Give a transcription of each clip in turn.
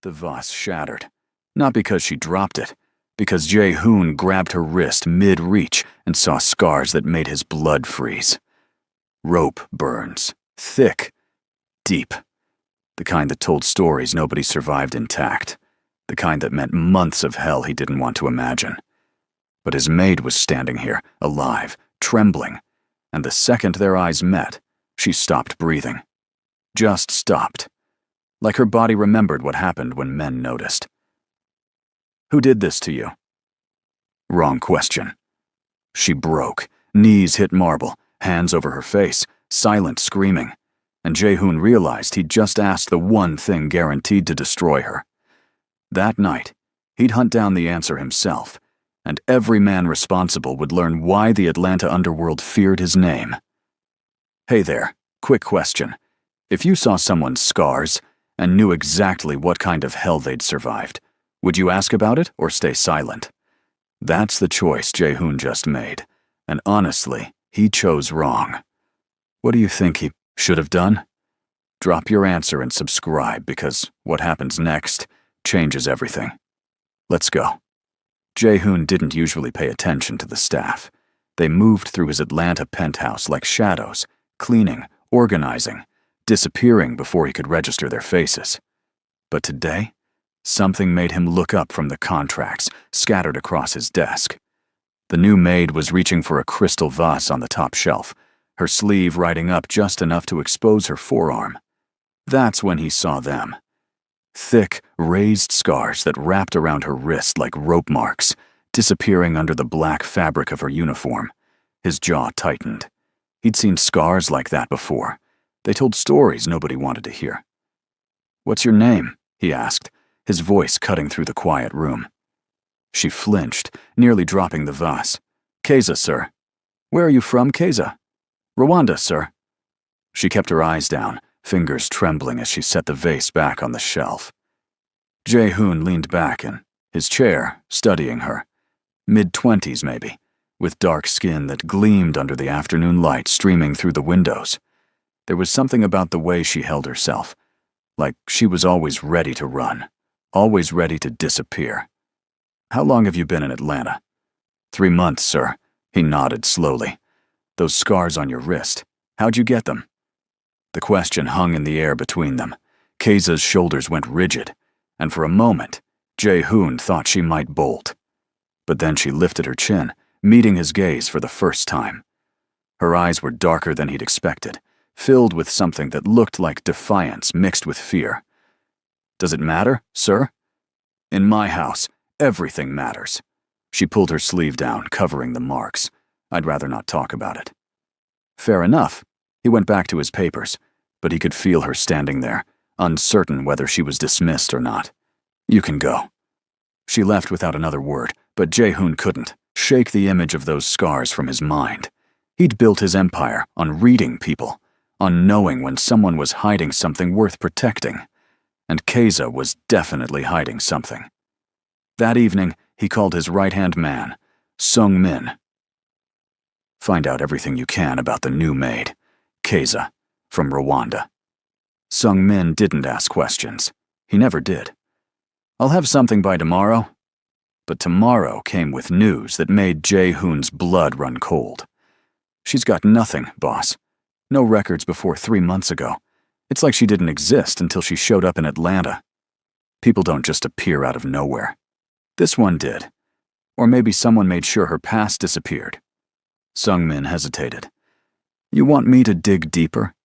The vase shattered. Not because she dropped it, because Jae-hoon grabbed her wrist mid-reach and saw scars that made his blood freeze. Rope burns. Thick. Deep. The kind that told stories nobody survived intact. The kind that meant months of hell he didn't want to imagine. But his maid was standing here, alive, trembling, and the second their eyes met, she stopped breathing. Just stopped. Like her body remembered what happened when men noticed. Who did this to you? Wrong question. She broke. Knees hit marble, hands over her face, silent screaming, and Jae-hoon realized he'd just asked the one thing guaranteed to destroy her. That night, he'd hunt down the answer himself, and every man responsible would learn why the Atlanta underworld feared his name. Hey there, quick question. If you saw someone's scars and knew exactly what kind of hell they'd survived, would you ask about it or stay silent? That's the choice Jae-hoon just made, and honestly, he chose wrong. What do you think he should have done? Drop your answer and subscribe, because what happens next changes everything. Let's go. Jae-hoon didn't usually pay attention to the staff. They moved through his Atlanta penthouse like shadows, cleaning, organizing, disappearing before he could register their faces. But today, something made him look up from the contracts scattered across his desk. The new maid was reaching for a crystal vase on the top shelf, her sleeve riding up just enough to expose her forearm. That's when he saw them. Thick, raised scars that wrapped around her wrist like rope marks, disappearing under the black fabric of her uniform. His jaw tightened. He'd seen scars like that before. They told stories nobody wanted to hear. "What's your name?" he asked, his voice cutting through the quiet room. She flinched, nearly dropping the vase. "Keiza, sir." "Where are you from, Keiza?" "Rwanda, sir." She kept her eyes down, fingers trembling as she set the vase back on the shelf. Jae-hoon leaned back in his chair, studying her. Mid-20s, maybe, with dark skin that gleamed under the afternoon light streaming through the windows. There was something about the way she held herself, like she was always ready to run, always ready to disappear. "How long have you been in Atlanta?" 3 months, sir." He nodded slowly. "Those scars on your wrist, how'd you get them?" The question hung in the air between them. Keiza's shoulders went rigid, and for a moment, Jae-hoon thought she might bolt. But then she lifted her chin, meeting his gaze for the first time. Her eyes were darker than he'd expected, filled with something that looked like defiance mixed with fear. "Does it matter, sir?" "In my house, everything matters." She pulled her sleeve down, covering the marks. "I'd rather not talk about it." Fair enough. He went back to his papers, but he could feel her standing there, uncertain whether she was dismissed or not. "You can go." She left without another word, but Jae-hoon couldn't shake the image of those scars from his mind. He'd built his empire on reading people, on knowing when someone was hiding something worth protecting. And Keiza was definitely hiding something. That evening, he called his right-hand man, Sung-min. "Find out everything you can about the new maid, Keiza, from Rwanda." Sung-min didn't ask questions. He never did. "I'll have something by tomorrow." But tomorrow came with news that made Jae-hoon's blood run cold. "She's got nothing, boss. No records before 3 months ago. It's like she didn't exist until she showed up in Atlanta. People don't just appear out of nowhere. This one did. Or maybe someone made sure her past disappeared." Sung-min hesitated. "You want me to dig deeper?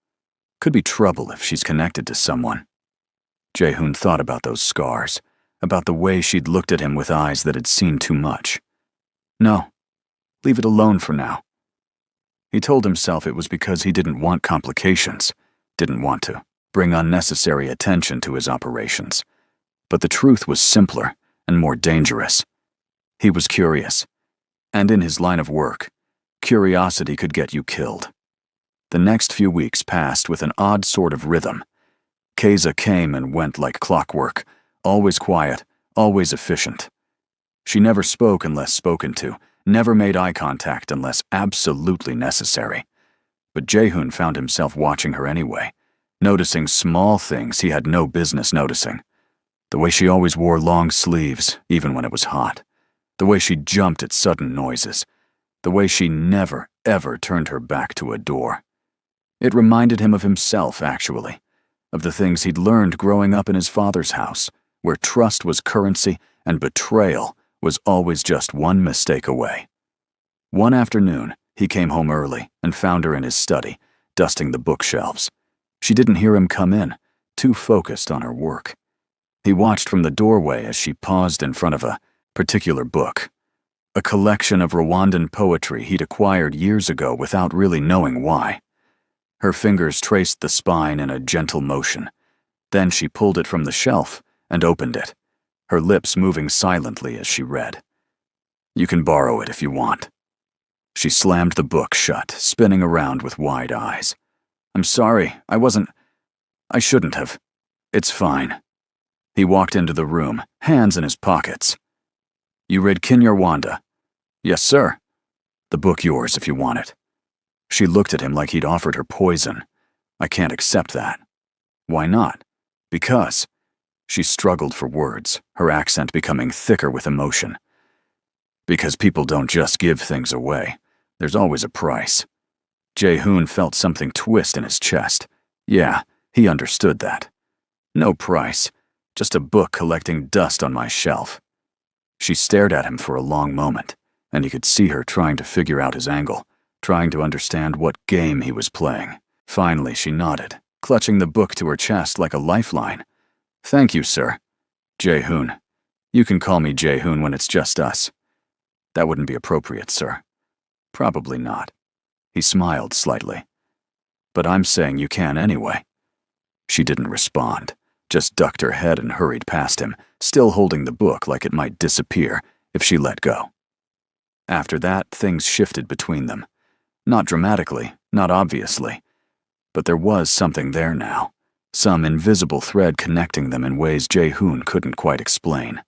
Could be trouble if she's connected to someone." Jae-hoon thought about those scars, about the way she'd looked at him with eyes that had seen too much. "No, leave it alone for now." He told himself it was because he didn't want complications, didn't want to bring unnecessary attention to his operations. But the truth was simpler and more dangerous. He was curious, and in his line of work, curiosity could get you killed. The next few weeks passed with an odd sort of rhythm. Keiza came and went like clockwork, always quiet, always efficient. She never spoke unless spoken to, never made eye contact unless absolutely necessary. But Jae-hoon found himself watching her anyway, noticing small things he had no business noticing. The way she always wore long sleeves, even when it was hot. The way she jumped at sudden noises. The way she never, ever turned her back to a door. It reminded him of himself, actually. Of the things he'd learned growing up in his father's house, where trust was currency and betrayal was always just one mistake away. One afternoon, he came home early and found her in his study, dusting the bookshelves. She didn't hear him come in, too focused on her work. He watched from the doorway as she paused in front of a particular book, a collection of Rwandan poetry he'd acquired years ago without really knowing why. Her fingers traced the spine in a gentle motion. Then she pulled it from the shelf and opened it, her lips moving silently as she read. "You can borrow it if you want." She slammed the book shut, spinning around with wide eyes. "I'm sorry, I shouldn't have. It's fine." He walked into the room, hands in his pockets. "You read Kinyarwanda?" "Yes, sir." "The book yours if you want it." She looked at him like he'd offered her poison. "I can't accept that." "Why not?" "Because." She struggled for words, her accent becoming thicker with emotion. "Because people don't just give things away. There's always a price." Jae-hoon felt something twist in his chest. Yeah, he understood that. "No price. Just a book collecting dust on my shelf." She stared at him for a long moment, and he could see her trying to figure out his angle, trying to understand what game he was playing. Finally, she nodded, clutching the book to her chest like a lifeline. "Thank you, sir." "Jae-hoon. You can call me Jae-hoon when it's just us." "That wouldn't be appropriate, sir." "Probably not." He smiled slightly. "But I'm saying you can anyway." She didn't respond, just ducked her head and hurried past him, still holding the book like it might disappear if she let go. After that, things shifted between them. Not dramatically, not obviously. But there was something there now, some invisible thread connecting them in ways Jae-hoon couldn't quite explain.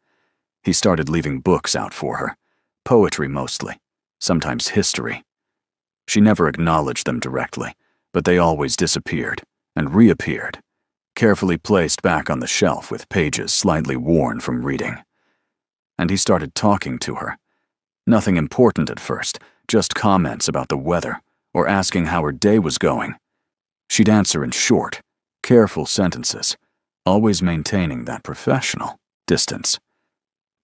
He started leaving books out for her, poetry mostly, sometimes history. She never acknowledged them directly, but they always disappeared and reappeared, carefully placed back on the shelf with pages slightly worn from reading. And he started talking to her. Nothing important at first, just comments about the weather or asking how her day was going. She'd answer in short, careful sentences, always maintaining that professional distance.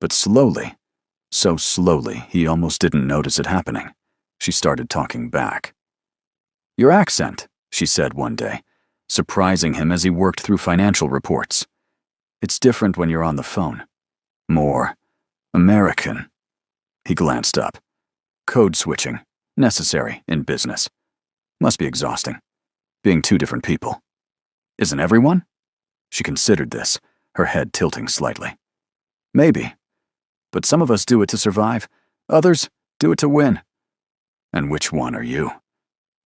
But slowly, so slowly he almost didn't notice it happening, she started talking back. "Your accent," she said one day, surprising him as he worked through financial reports. "It's different when you're on the phone. More American." He glanced up. "Code switching. Necessary in business. Must be exhausting. Being two different people." "Isn't everyone?" She considered this, her head tilting slightly. "Maybe. But some of us do it to survive. Others do it to win." "And which one are you?"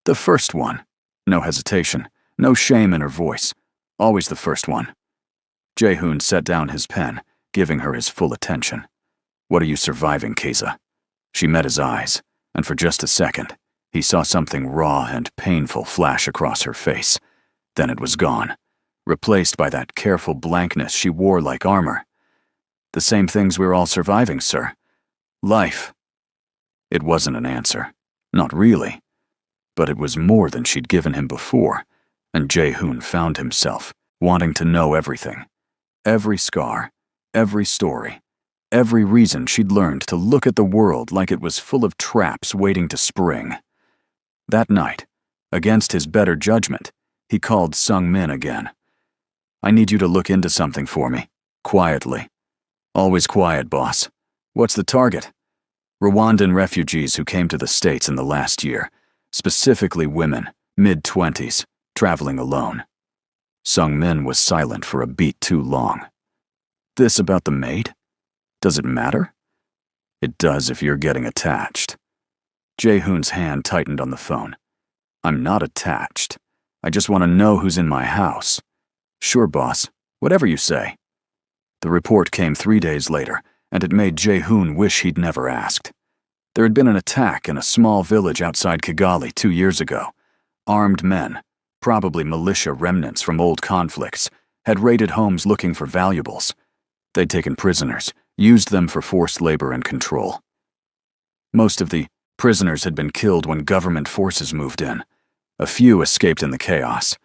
"The first one." No hesitation, no shame in her voice. Always the first one. Jae-hoon set down his pen, giving her his full attention. "What are you surviving, Keza?" She met his eyes, and for just a second, he saw something raw and painful flash across her face. Then it was gone, replaced by that careful blankness she wore like armor. "The same things we're all surviving, sir. Life." It wasn't an answer. Not really. But it was more than she'd given him before, and Jae-hoon found himself wanting to know everything. Every scar, every story, every reason she'd learned to look at the world like it was full of traps waiting to spring. That night, against his better judgment, he called Sung-min again. "I need you to look into something for me, quietly." "Always quiet, boss. What's the target?" "Rwandan refugees who came to the States in the last year, specifically women, mid-20s, traveling alone." Sung-min was silent for a beat too long. "This about the maid? Does it matter?" "It does if you're getting attached." Jae-hoon's hand tightened on the phone. "I'm not attached. I just want to know who's in my house." "Sure, boss. Whatever you say." The report came 3 days later, and it made Jae-hoon wish he'd never asked. There had been an attack in a small village outside Kigali 2 years ago. Armed men, probably militia remnants from old conflicts, had raided homes looking for valuables. They'd taken prisoners, used them for forced labor and control. Most of the prisoners had been killed when government forces moved in. A few escaped in the chaos.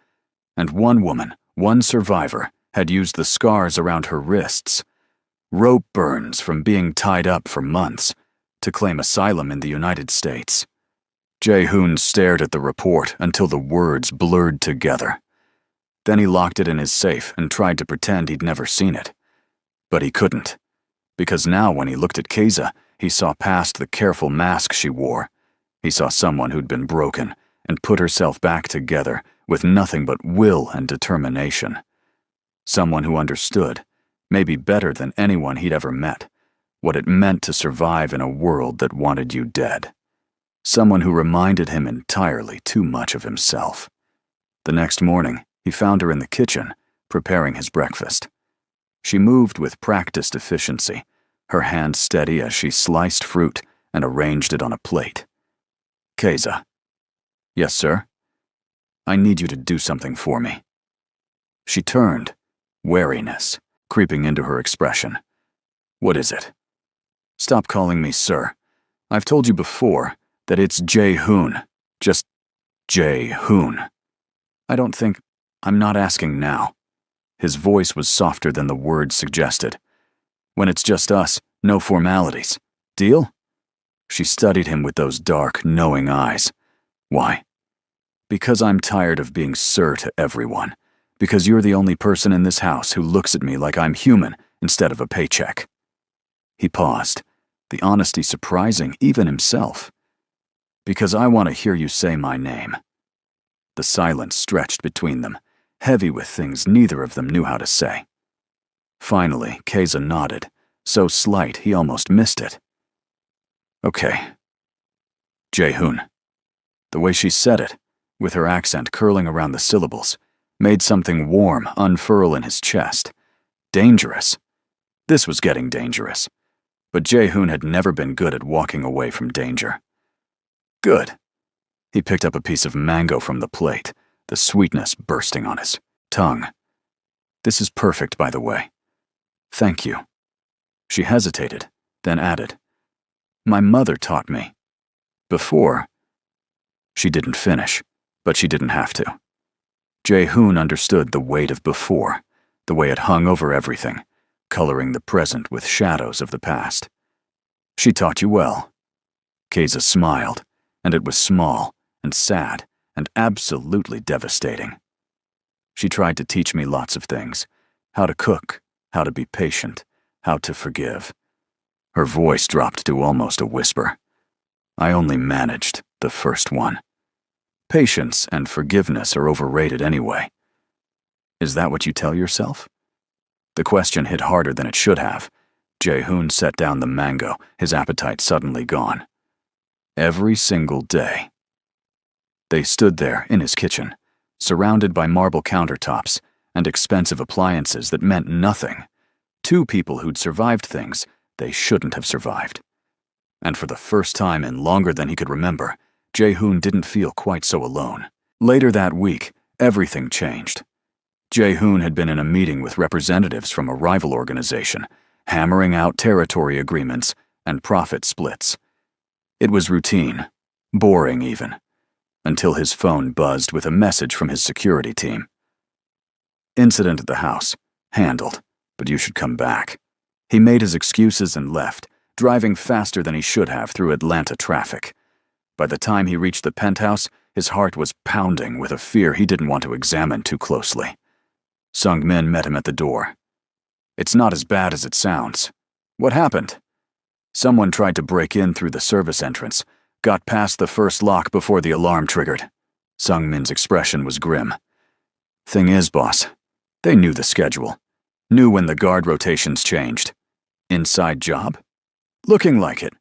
And one woman, one survivor, had used the scars around her wrists, rope burns from being tied up for months, to claim asylum in the United States. Jae-hoon stared at the report until the words blurred together. Then he locked it in his safe and tried to pretend he'd never seen it. But he couldn't, because now when he looked at Keiza, he saw past the careful mask she wore. He saw someone who'd been broken and put herself back together with nothing but will and determination. Someone who understood, maybe better than anyone he'd ever met, what it meant to survive in a world that wanted you dead. Someone who reminded him entirely too much of himself. The next morning, he found her in the kitchen, preparing his breakfast. She moved with practiced efficiency, her hand steady as she sliced fruit and arranged it on a plate. Keiza. Yes, sir? I need you to do something for me. She turned, wariness creeping into her expression. What is it? Stop calling me sir. I've told you before that it's Jae-hoon. Just Jae-hoon. I'm not asking now. His voice was softer than the words suggested. When it's just us, no formalities. Deal? She studied him with those dark, knowing eyes. Why? Because I'm tired of being sir to everyone. Because you're the only person in this house who looks at me like I'm human instead of a paycheck. He paused, the honesty surprising even himself. Because I want to hear you say my name. The silence stretched between them, heavy with things neither of them knew how to say. Finally, Keiza nodded, so slight he almost missed it. Okay. Jae-hoon. The way she said it, with her accent curling around the syllables, made something warm unfurl in his chest. Dangerous. This was getting dangerous. But Jae-hoon had never been good at walking away from danger. Good. He picked up a piece of mango from the plate, the sweetness bursting on his tongue. This is perfect, by the way. Thank you. She hesitated, then added, My mother taught me. Before. She didn't finish, but she didn't have to. Jae-hoon understood the weight of before, the way it hung over everything, coloring the present with shadows of the past. She taught you well. Keiza smiled, and it was small and sad and absolutely devastating. She tried to teach me lots of things, how to cook, how to be patient, how to forgive. Her voice dropped to almost a whisper. I only managed the first one. Patience and forgiveness are overrated anyway. Is that what you tell yourself? The question hit harder than it should have. Jae-hoon set down the mango, his appetite suddenly gone. Every single day. They stood there in his kitchen, surrounded by marble countertops and expensive appliances that meant nothing. Two people who'd survived things they shouldn't have survived. And for the first time in longer than he could remember, Jae-hoon didn't feel quite so alone. Later that week, everything changed. Jae-hoon had been in a meeting with representatives from a rival organization, hammering out territory agreements and profit splits. It was routine, boring even, until his phone buzzed with a message from his security team. Incident at the house. Handled, but you should come back. He made his excuses and left, driving faster than he should have through Atlanta traffic. By the time he reached the penthouse, his heart was pounding with a fear he didn't want to examine too closely. Sung-min met him at the door. It's not as bad as it sounds. What happened? Someone tried to break in through the service entrance, got past the first lock before the alarm triggered. Sung-min's expression was grim. Thing is, boss, they knew the schedule. Knew when the guard rotations changed. Inside job? Looking like it.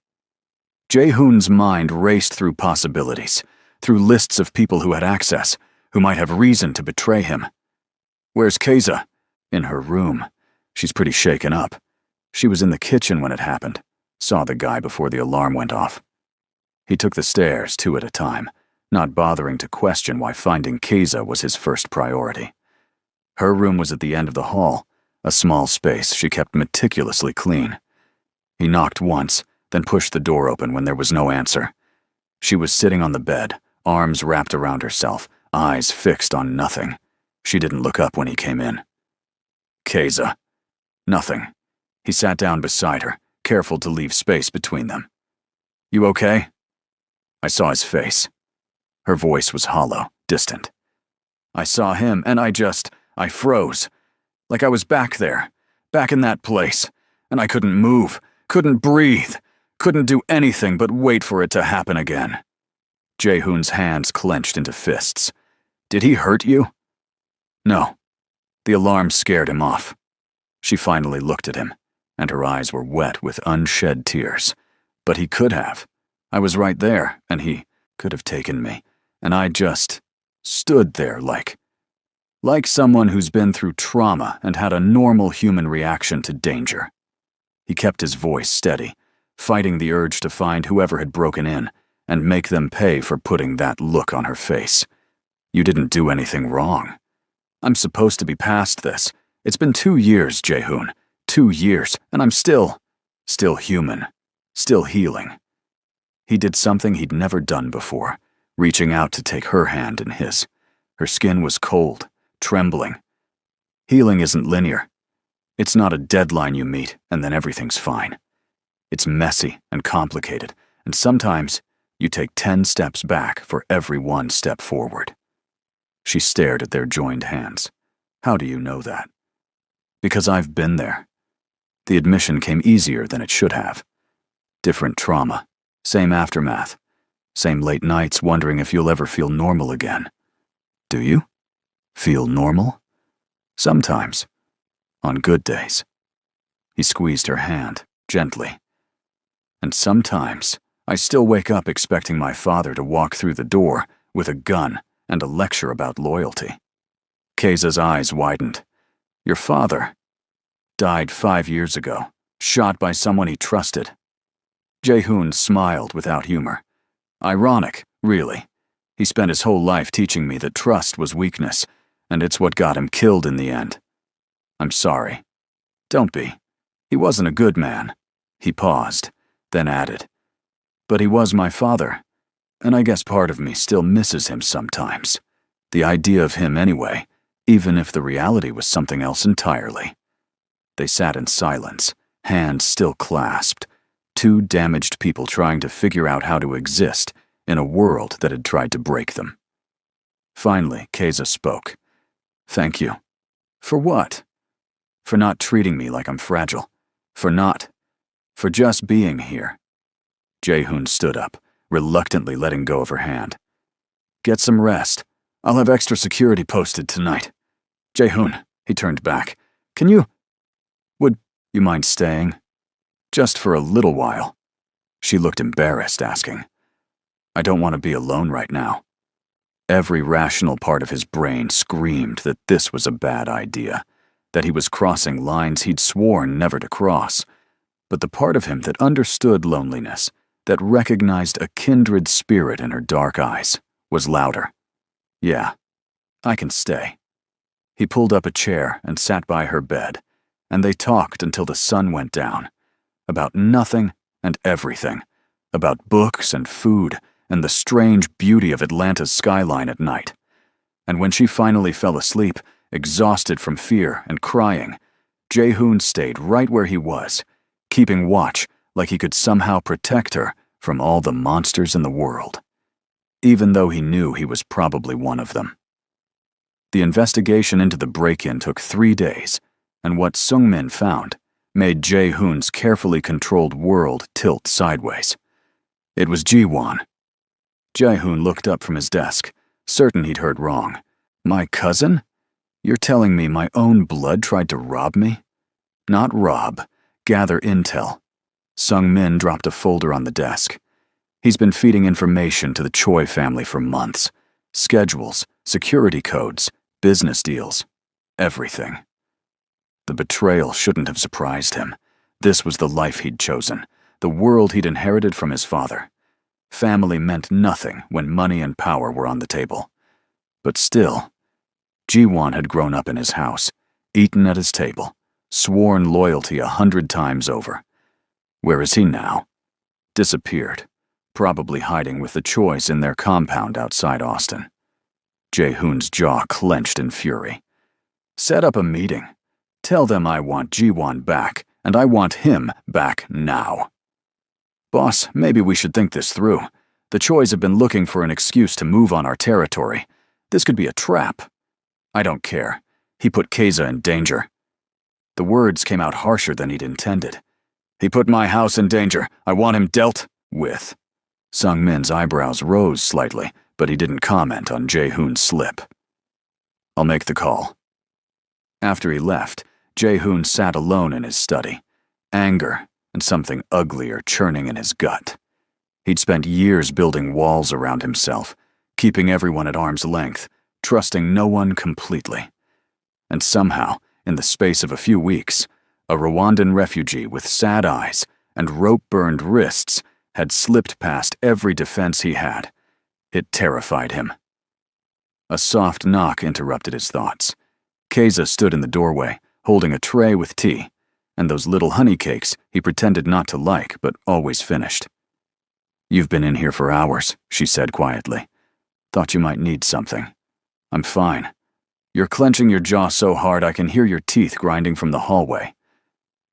Jae-hoon's mind raced through possibilities, through lists of people who had access, who might have reason to betray him. Where's Keiza? In her room. She's pretty shaken up. She was in the kitchen when it happened. Saw the guy before the alarm went off. He took the stairs, two at a time, not bothering to question why finding Keiza was his first priority. Her room was at the end of the hall, a small space she kept meticulously clean. He knocked once, then pushed the door open when there was no answer. She was sitting on the bed, arms wrapped around herself, eyes fixed on nothing. She didn't look up when he came in. "Keza." Nothing. He sat down beside her, careful to leave space between them. "You okay?" I saw his face. Her voice was hollow, distant. I saw him, and I froze. Like I was back there, back in that place, and I couldn't move, couldn't breathe, couldn't do anything but wait for it to happen again. Jae-hoon's hands clenched into fists. "Did he hurt you?" "No." The alarm scared him off. She finally looked at him, and her eyes were wet with unshed tears. But he could have. I was right there, and he could have taken me, and I just stood there like someone who's been through trauma and had a normal human reaction to danger. He kept his voice steady, fighting the urge to find whoever had broken in and make them pay for putting that look on her face. "You didn't do anything wrong. I'm supposed to be past this. It's been 2 years, Jae-hoon. 2 years, and I'm still human, still healing." He did something he'd never done before, reaching out to take her hand in his. Her skin was cold, trembling. Healing isn't linear. It's not a deadline you meet and then everything's fine. It's messy and complicated, and sometimes you take 10 steps back for every 1 step forward. She stared at their joined hands. "How do you know that?" "Because I've been there." The admission came easier than it should have. Different trauma, same aftermath, same late nights wondering if you'll ever feel normal again. "Do you? Feel normal?" "Sometimes. On good days." He squeezed her hand, gently. "And sometimes I still wake up expecting my father to walk through the door with a gun and a lecture about loyalty." Keza's eyes widened. "Your father died 5 years ago, shot by someone he trusted." Jae-hoon smiled without humor. "Ironic, really. He spent his whole life teaching me that trust was weakness, and it's what got him killed in the end. I'm sorry." "Don't be. He wasn't a good man." He paused, then added, "But he was my father, and I guess part of me still misses him sometimes. The idea of him anyway, even if the reality was something else entirely." They sat in silence, hands still clasped, 2 damaged people trying to figure out how to exist in a world that had tried to break them. Finally, Keza spoke. "Thank you." "For what?" "For not treating me like I'm fragile. For just being here." Jae-hoon stood up, reluctantly letting go of her hand. "Get some rest. I'll have extra security posted tonight." "Jae-hoon," he turned back. Would you mind staying? Just for a little while." She looked embarrassed, asking, "I don't want to be alone right now." Every rational part of his brain screamed that this was a bad idea, that he was crossing lines he'd sworn never to cross. But the part of him that understood loneliness, that recognized a kindred spirit in her dark eyes, was louder. "Yeah, I can stay." He pulled up a chair and sat by her bed, and they talked until the sun went down, about nothing and everything, about books and food and the strange beauty of Atlanta's skyline at night. And when she finally fell asleep, exhausted from fear and crying, Jae-hoon stayed right where he was, keeping watch like he could somehow protect her from all the monsters in the world, even though he knew he was probably one of them. The investigation into the break-in took 3 days, and what Sung-min found made Jae-hoon's carefully controlled world tilt sideways. It was Ji-won. Jae-hoon looked up from his desk, certain he'd heard wrong. "My cousin? You're telling me my own blood tried to rob me?" "Not rob. Gather intel." Sung-min dropped a folder on the desk. "He's been feeding information to the Choi family for months. Schedules, security codes, business deals, everything." The betrayal shouldn't have surprised him. This was the life he'd chosen, the world he'd inherited from his father. Family meant nothing when money and power were on the table. But still, Ji-won had grown up in his house, eaten at his table, sworn loyalty 100 times over. Where is he now? Disappeared, probably hiding with the Choi's in their compound outside Austin. Jae-hoon's jaw clenched in fury. Set up a meeting. Tell them I want Ji-won back, and I want him back now. Boss, maybe we should think this through. The Choi's have been looking for an excuse to move on our territory. This could be a trap. I don't care. He put Keza in danger. The words came out harsher than he'd intended. He put my house in danger. I want him dealt with. Sung-min's eyebrows rose slightly, but he didn't comment on Jae-hoon's slip. I'll make the call. After he left, Jae-hoon sat alone in his study, anger and something uglier churning in his gut. He'd spent years building walls around himself, keeping everyone at arm's length, trusting no one completely. And somehow, in the space of a few weeks, a Rwandan refugee with sad eyes and rope-burned wrists had slipped past every defense he had. It terrified him. A soft knock interrupted his thoughts. Keza stood in the doorway, holding a tray with tea, and those little honey cakes he pretended not to like but always finished. You've been in here for hours, she said quietly. Thought you might need something. I'm fine. You're clenching your jaw so hard I can hear your teeth grinding from the hallway.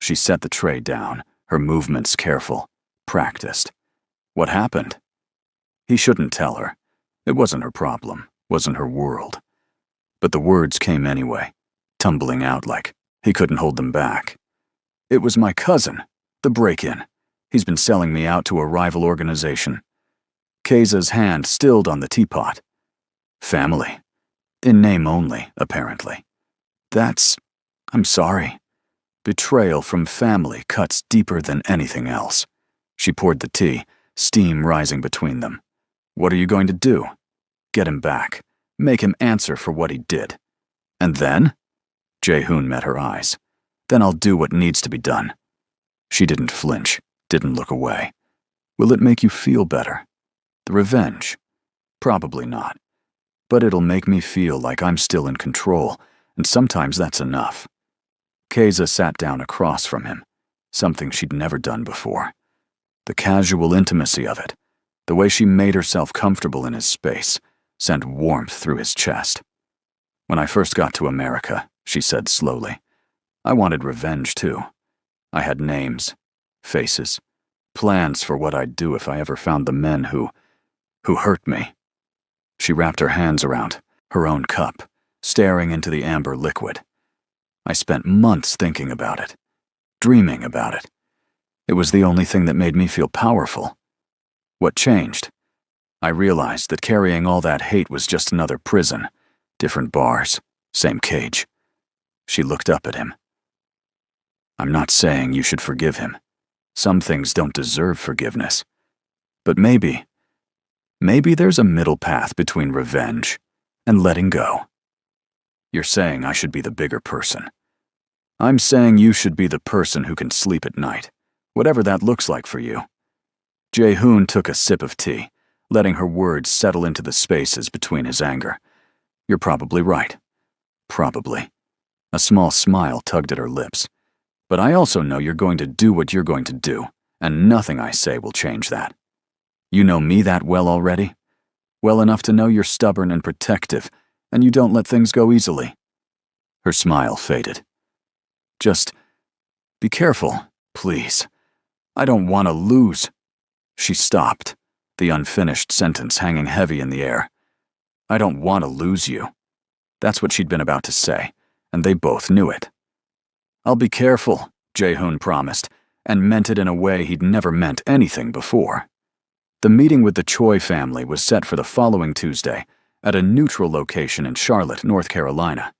She set the tray down, her movements careful, practiced. What happened? He shouldn't tell her. It wasn't her problem, wasn't her world. But the words came anyway, tumbling out like he couldn't hold them back. It was my cousin, the break-in. He's been selling me out to a rival organization. Keza's hand stilled on the teapot. Family. In name only, apparently. I'm sorry. Betrayal from family cuts deeper than anything else. She poured the tea, steam rising between them. What are you going to do? Get him back. Make him answer for what he did. And then? Jae-hoon met her eyes. Then I'll do what needs to be done. She didn't flinch, didn't look away. Will it make you feel better? The revenge? Probably not. But it'll make me feel like I'm still in control, and sometimes that's enough. Keza sat down across from him, something she'd never done before. The casual intimacy of it, the way she made herself comfortable in his space, sent warmth through his chest. When I first got to America, she said slowly, I wanted revenge too. I had names, faces, plans for what I'd do if I ever found the men who hurt me. She wrapped her hands around her own cup, staring into the amber liquid. I spent months thinking about it, dreaming about it. It was the only thing that made me feel powerful. What changed? I realized that carrying all that hate was just another prison, different bars, same cage. She looked up at him. I'm not saying you should forgive him. Some things don't deserve forgiveness. But maybe there's a middle path between revenge and letting go. You're saying I should be the bigger person. I'm saying you should be the person who can sleep at night, whatever that looks like for you. Jae-hoon took a sip of tea, letting her words settle into the spaces between his anger. You're probably right. Probably. A small smile tugged at her lips. But I also know you're going to do what you're going to do, and nothing I say will change that. You know me that well already? Well enough to know you're stubborn and protective, and you don't let things go easily. Her smile faded. Just be careful, please. I don't want to lose. She stopped, the unfinished sentence hanging heavy in the air. I don't want to lose you. That's what she'd been about to say, and they both knew it. I'll be careful, Jae-hoon promised, and meant it in a way he'd never meant anything before. The meeting with the Choi family was set for the following Tuesday at a neutral location in Charlotte, North Carolina.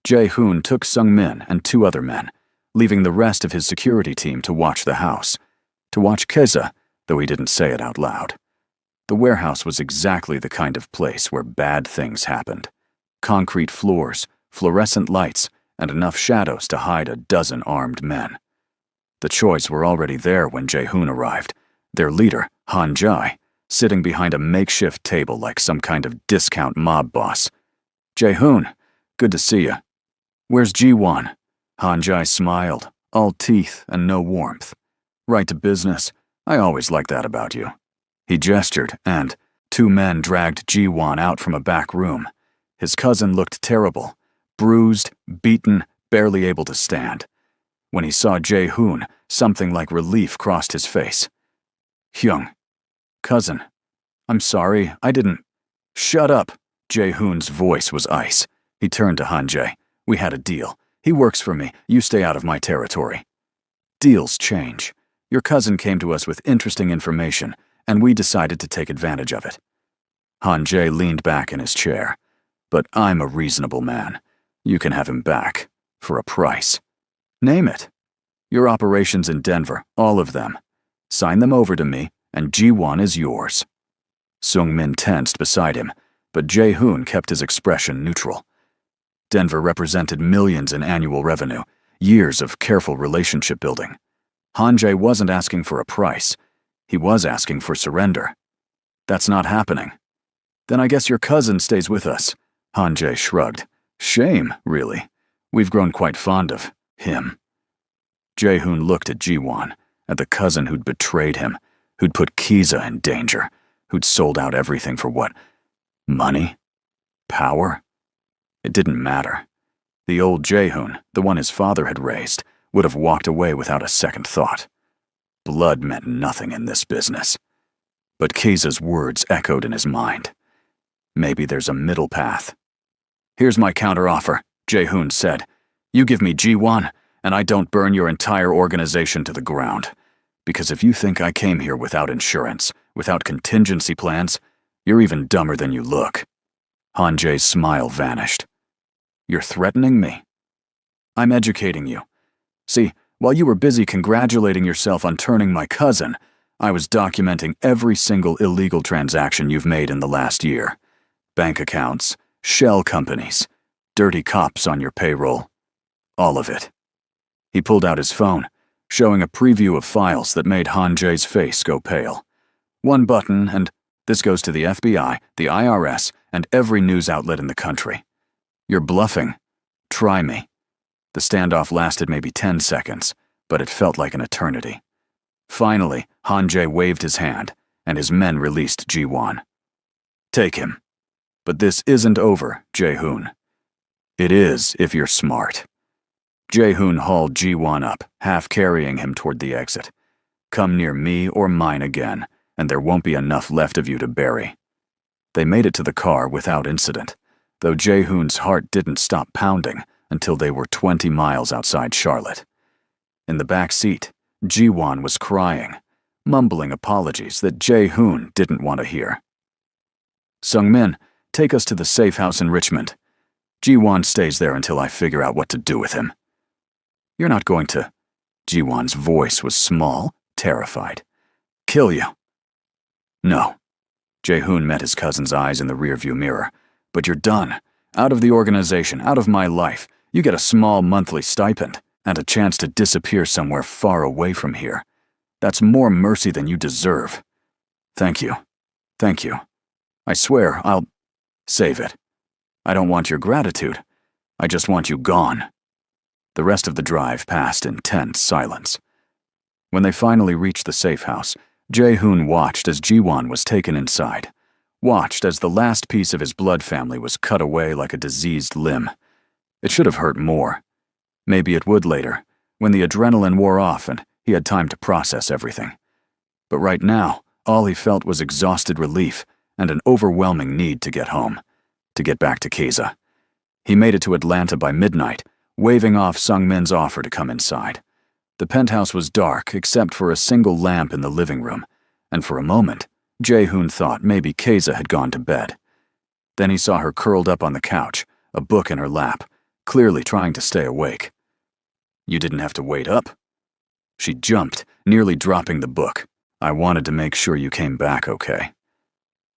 Jae-hoon took Sung-min and 2 other men, leaving the rest of his security team to watch the house. To watch Keza, though he didn't say it out loud. The warehouse was exactly the kind of place where bad things happened. Concrete floors, fluorescent lights, and enough shadows to hide a dozen armed men. The Choi's were already there when Jae-hoon arrived, their leader, Han Jai, sitting behind a makeshift table like some kind of discount mob boss. Jae-hoon, good to see you. Where's Ji-won? Han-jae smiled, all teeth and no warmth. Right to business. I always liked that about you. He gestured, and two men dragged Ji-won out from a back room. His cousin looked terrible, bruised, beaten, barely able to stand. When he saw Jae-hoon, something like relief crossed his face. Hyung. Cousin. I'm sorry, I didn't. Shut up. Jae-hoon's voice was ice. He turned to Han-jae. We had a deal. He works for me. You stay out of my territory. Deals change. Your cousin came to us with interesting information, and we decided to take advantage of it. Han-jae leaned back in his chair. But I'm a reasonable man. You can have him back. For a price. Name it. Your operations in Denver, all of them. Sign them over to me, and Ji-won is yours. Sung-min tensed beside him, but Jae-hoon kept his expression neutral. Denver represented millions in annual revenue, years of careful relationship building. Han-jae wasn't asking for a price. He was asking for surrender. That's not happening. Then I guess your cousin stays with us. Han-jae shrugged. Shame, really. We've grown quite fond of him. Jae-hoon looked at Ji-won, at the cousin who'd betrayed him, who'd put Kiza in danger, who'd sold out everything for what? Money? Power? It didn't matter. The old Jae-hoon, the one his father had raised, would have walked away without a second thought. Blood meant nothing in this business. But Kiza's words echoed in his mind. Maybe there's a middle path. Here's my counteroffer, Jae-hoon said. You give me Ji-won, and I don't burn your entire organization to the ground. Because if you think I came here without insurance, without contingency plans, you're even dumber than you look. Han-jae's smile vanished. You're threatening me? I'm educating you. See, while you were busy congratulating yourself on turning my cousin, I was documenting every single illegal transaction you've made in the last year. Bank accounts, shell companies, dirty cops on your payroll. All of it. He pulled out his phone, showing a preview of files that made Han-jae's face go pale. One button, and this goes to the FBI, the IRS, and every news outlet in the country. You're bluffing. Try me. The standoff lasted maybe 10 seconds, but it felt like an eternity. Finally, Han-jae waved his hand, and his men released Ji-won. Take him. But this isn't over, Jae-hoon. It is if you're smart. Jae-hoon hauled Ji-won up, half carrying him toward the exit. Come near me or mine again, and there won't be enough left of you to bury. They made it to the car without incident, though Jae-hoon's heart didn't stop pounding until they were 20 miles outside Charlotte. In the back seat, Ji-won was crying, mumbling apologies that Jae-hoon didn't want to hear. Sung-min, take us to the safe house in Richmond. Ji-won stays there until I figure out what to do with him. You're not going to... Ji-won's voice was small, terrified. Kill you. No. Jae-hoon met his cousin's eyes in the rearview mirror. But you're done. Out of the organization, out of my life. You get a small monthly stipend and a chance to disappear somewhere far away from here. That's more mercy than you deserve. Thank you. Thank you. I swear I'll... Save it. I don't want your gratitude. I just want you gone. The rest of the drive passed in tense silence. When they finally reached the safe house, Jae-hoon watched as Ji-won was taken inside. Watched as the last piece of his blood family was cut away like a diseased limb. It should have hurt more. Maybe it would later, when the adrenaline wore off and he had time to process everything. But right now, all he felt was exhausted relief and an overwhelming need to get home, to get back to Kiza. He made it to Atlanta by midnight, waving off Sung-min's offer to come inside. The penthouse was dark except for a single lamp in the living room, and for a moment, Jae-hoon thought maybe Kiza had gone to bed. Then he saw her curled up on the couch, a book in her lap, clearly trying to stay awake. You didn't have to wait up. She jumped, nearly dropping the book. I wanted to make sure you came back okay.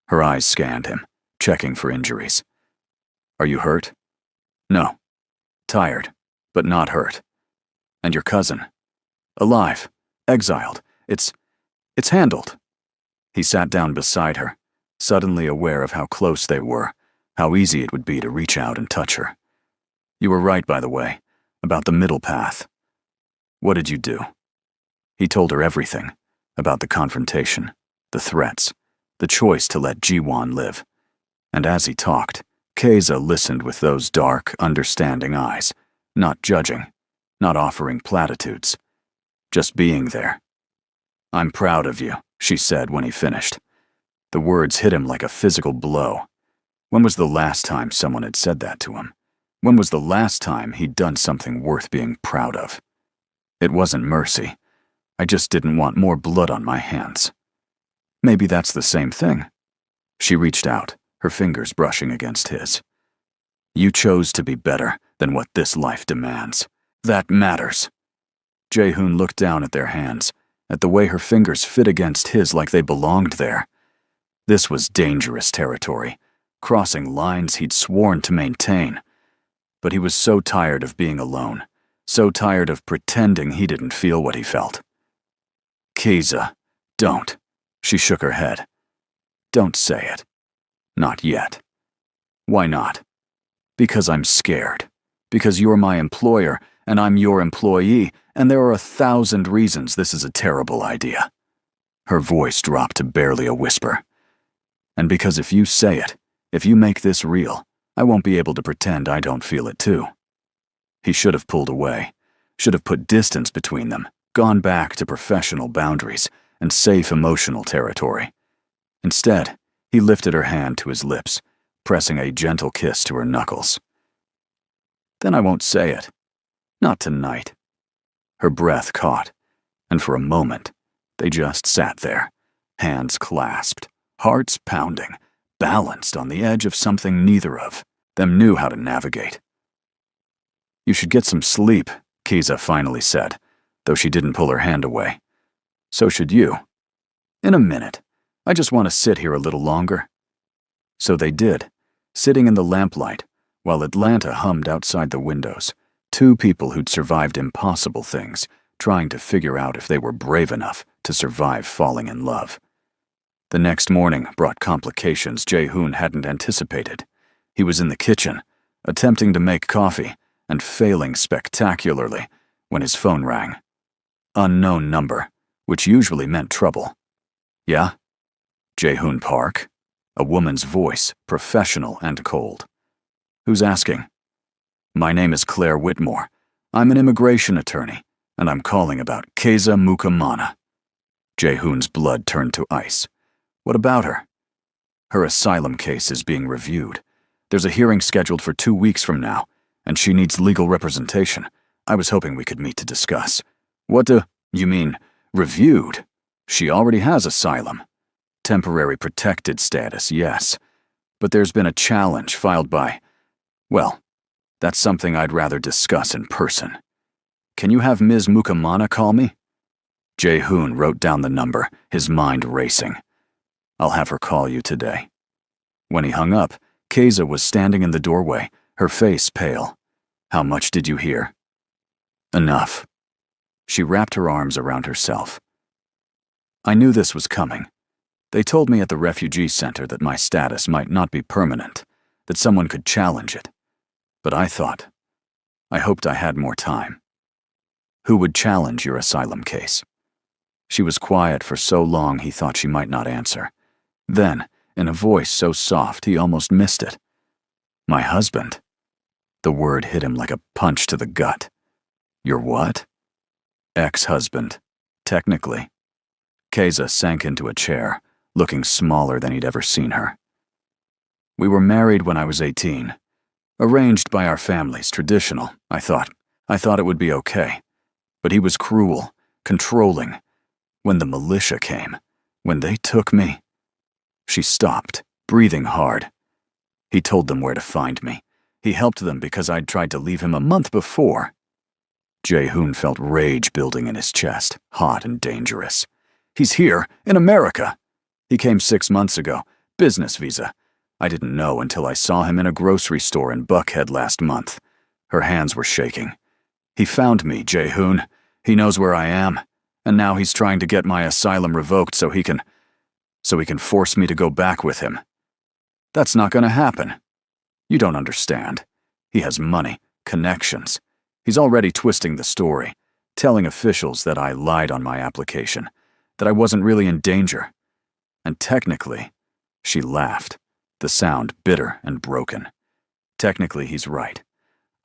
Her eyes scanned him, checking for injuries. Are you hurt? No. Tired, but not hurt. And your cousin? Alive, exiled. It's handled. He sat down beside her, suddenly aware of how close they were, how easy it would be to reach out and touch her. You were right, by the way. about the middle path. What did you do? He told her everything, about the confrontation, the threats, the choice to let Jiwon live. And as he talked, Keiza listened with those dark, understanding eyes, not judging, not offering platitudes, just being there. "I'm proud of you," she said when he finished. The words hit him like a physical blow. When was the last time someone had said that to him? When was the last time he'd done something worth being proud of? It wasn't mercy. I just didn't want more blood on my hands. Maybe that's the same thing. She reached out, her fingers brushing against his. You chose to be better than what this life demands. That matters. Jae-hoon looked down at their hands, at the way her fingers fit against his like they belonged there. This was dangerous territory, crossing lines he'd sworn to maintain. But he was so tired of being alone, so tired of pretending he didn't feel what he felt. Keiza, don't. She shook her head. Don't say it. Not yet. Why not? Because I'm scared. Because you're my employer, and I'm your employee, and there are 1,000 reasons this is a terrible idea. Her voice dropped to barely a whisper. And because if you say it, if you make this real, I won't be able to pretend I don't feel it too. He should have pulled away, should have put distance between them, gone back to professional boundaries and safe emotional territory. Instead, he lifted her hand to his lips, pressing a gentle kiss to her knuckles. Then I won't say it. Not tonight. Her breath caught, and for a moment, they just sat there, hands clasped, hearts pounding, balanced on the edge of something neither of them knew how to navigate. You should get some sleep, Keiza finally said, though she didn't pull her hand away. So should you. In a minute. I just want to sit here a little longer. So they did, sitting in the lamplight, while Atlanta hummed outside the windows, two people who'd survived impossible things, trying to figure out if they were brave enough to survive falling in love. The next morning brought complications Jae-hoon hadn't anticipated. He was in the kitchen, attempting to make coffee, and failing spectacularly when his phone rang. Unknown number, which usually meant trouble. Yeah? Jae-hoon Park? A woman's voice, professional and cold. Who's asking? My name is Claire Whitmore. I'm an immigration attorney, and I'm calling about Keiza Mukamana. Jae-hoon's blood turned to ice. What about her? Her asylum case is being reviewed. There's a hearing scheduled for 2 weeks from now, and she needs legal representation. I was hoping we could meet to discuss. What do you mean, reviewed? She already has asylum. Temporary protected status, yes. But there's been a challenge filed by... Well, that's something I'd rather discuss in person. Can you have Ms. Mukamana call me? Jae-hoon wrote down the number, his mind racing. I'll have her call you today. When he hung up, Keiza was standing in the doorway, her face pale. How much did you hear? Enough. She wrapped her arms around herself. I knew this was coming. They told me at the refugee center that my status might not be permanent, that someone could challenge it. But I hoped I had more time. Who would challenge your asylum case? She was quiet for so long he thought she might not answer. Then, in a voice so soft he almost missed it. My husband. The word hit him like a punch to the gut. Your what? Ex-husband. Technically. Keiza sank into a chair, looking smaller than he'd ever seen her. We were married when I was 18. Arranged by our families, traditional, I thought. I thought it would be okay. But he was cruel, controlling. When the militia came, when they took me... She stopped, breathing hard. He told them where to find me. He helped them because I'd tried to leave him a month before. Jae-hoon felt rage building in his chest, hot and dangerous. He's here, in America. He came 6 months ago, business visa. I didn't know until I saw him in a grocery store in Buckhead last month. Her hands were shaking. He found me, Jae-hoon. He knows where I am, and now he's trying to get my asylum revoked so he can force me to go back with him. That's not going to happen. You don't understand. He has money, connections. He's already twisting the story, telling officials that I lied on my application, that I wasn't really in danger. And technically, she laughed, the sound bitter and broken. Technically, he's right.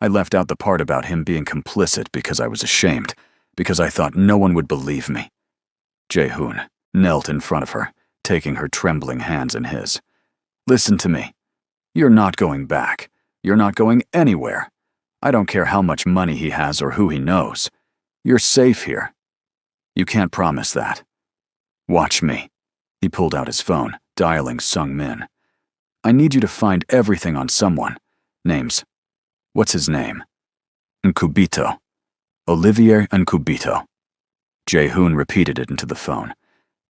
I left out the part about him being complicit because I was ashamed, because I thought no one would believe me. Jae-hoon knelt in front of her, taking her trembling hands in his. Listen to me. You're not going back. You're not going anywhere. I don't care how much money he has or who he knows. You're safe here. You can't promise that. Watch me. He pulled out his phone, dialing Sung-min. I need you to find everything on someone. Names. What's his name? Nkubito. Olivier Nkubito. Jae-hoon repeated it into the phone.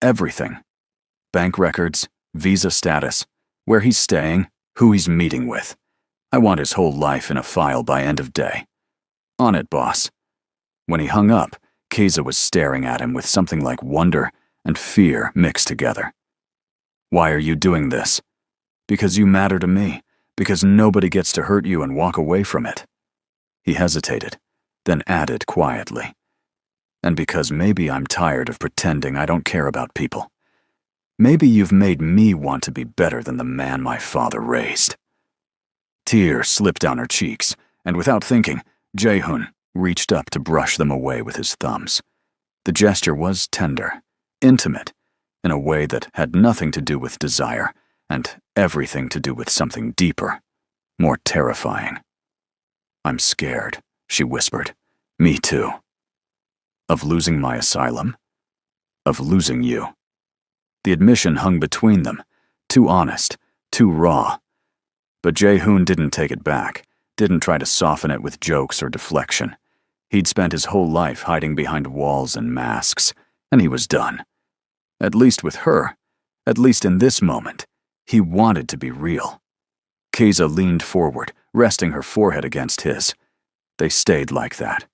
Everything. Bank records, visa status, where he's staying, who he's meeting with. I want his whole life in a file by end of day. On it, boss. When he hung up, Keiza was staring at him with something like wonder and fear mixed together. Why are you doing this? Because you matter to me, because nobody gets to hurt you and walk away from it. He hesitated, then added quietly. And because maybe I'm tired of pretending I don't care about people. Maybe you've made me want to be better than the man my father raised. Tears slipped down her cheeks, and without thinking, Jae-hoon reached up to brush them away with his thumbs. The gesture was tender, intimate, in a way that had nothing to do with desire, and everything to do with something deeper, more terrifying. I'm scared, she whispered. Me too. Of losing my asylum? Of losing you. The admission hung between them, too honest, too raw. But Jae-hoon didn't take it back, didn't try to soften it with jokes or deflection. He'd spent his whole life hiding behind walls and masks, and he was done. At least with her, at least in this moment, he wanted to be real. Keiza leaned forward, resting her forehead against his. They stayed like that,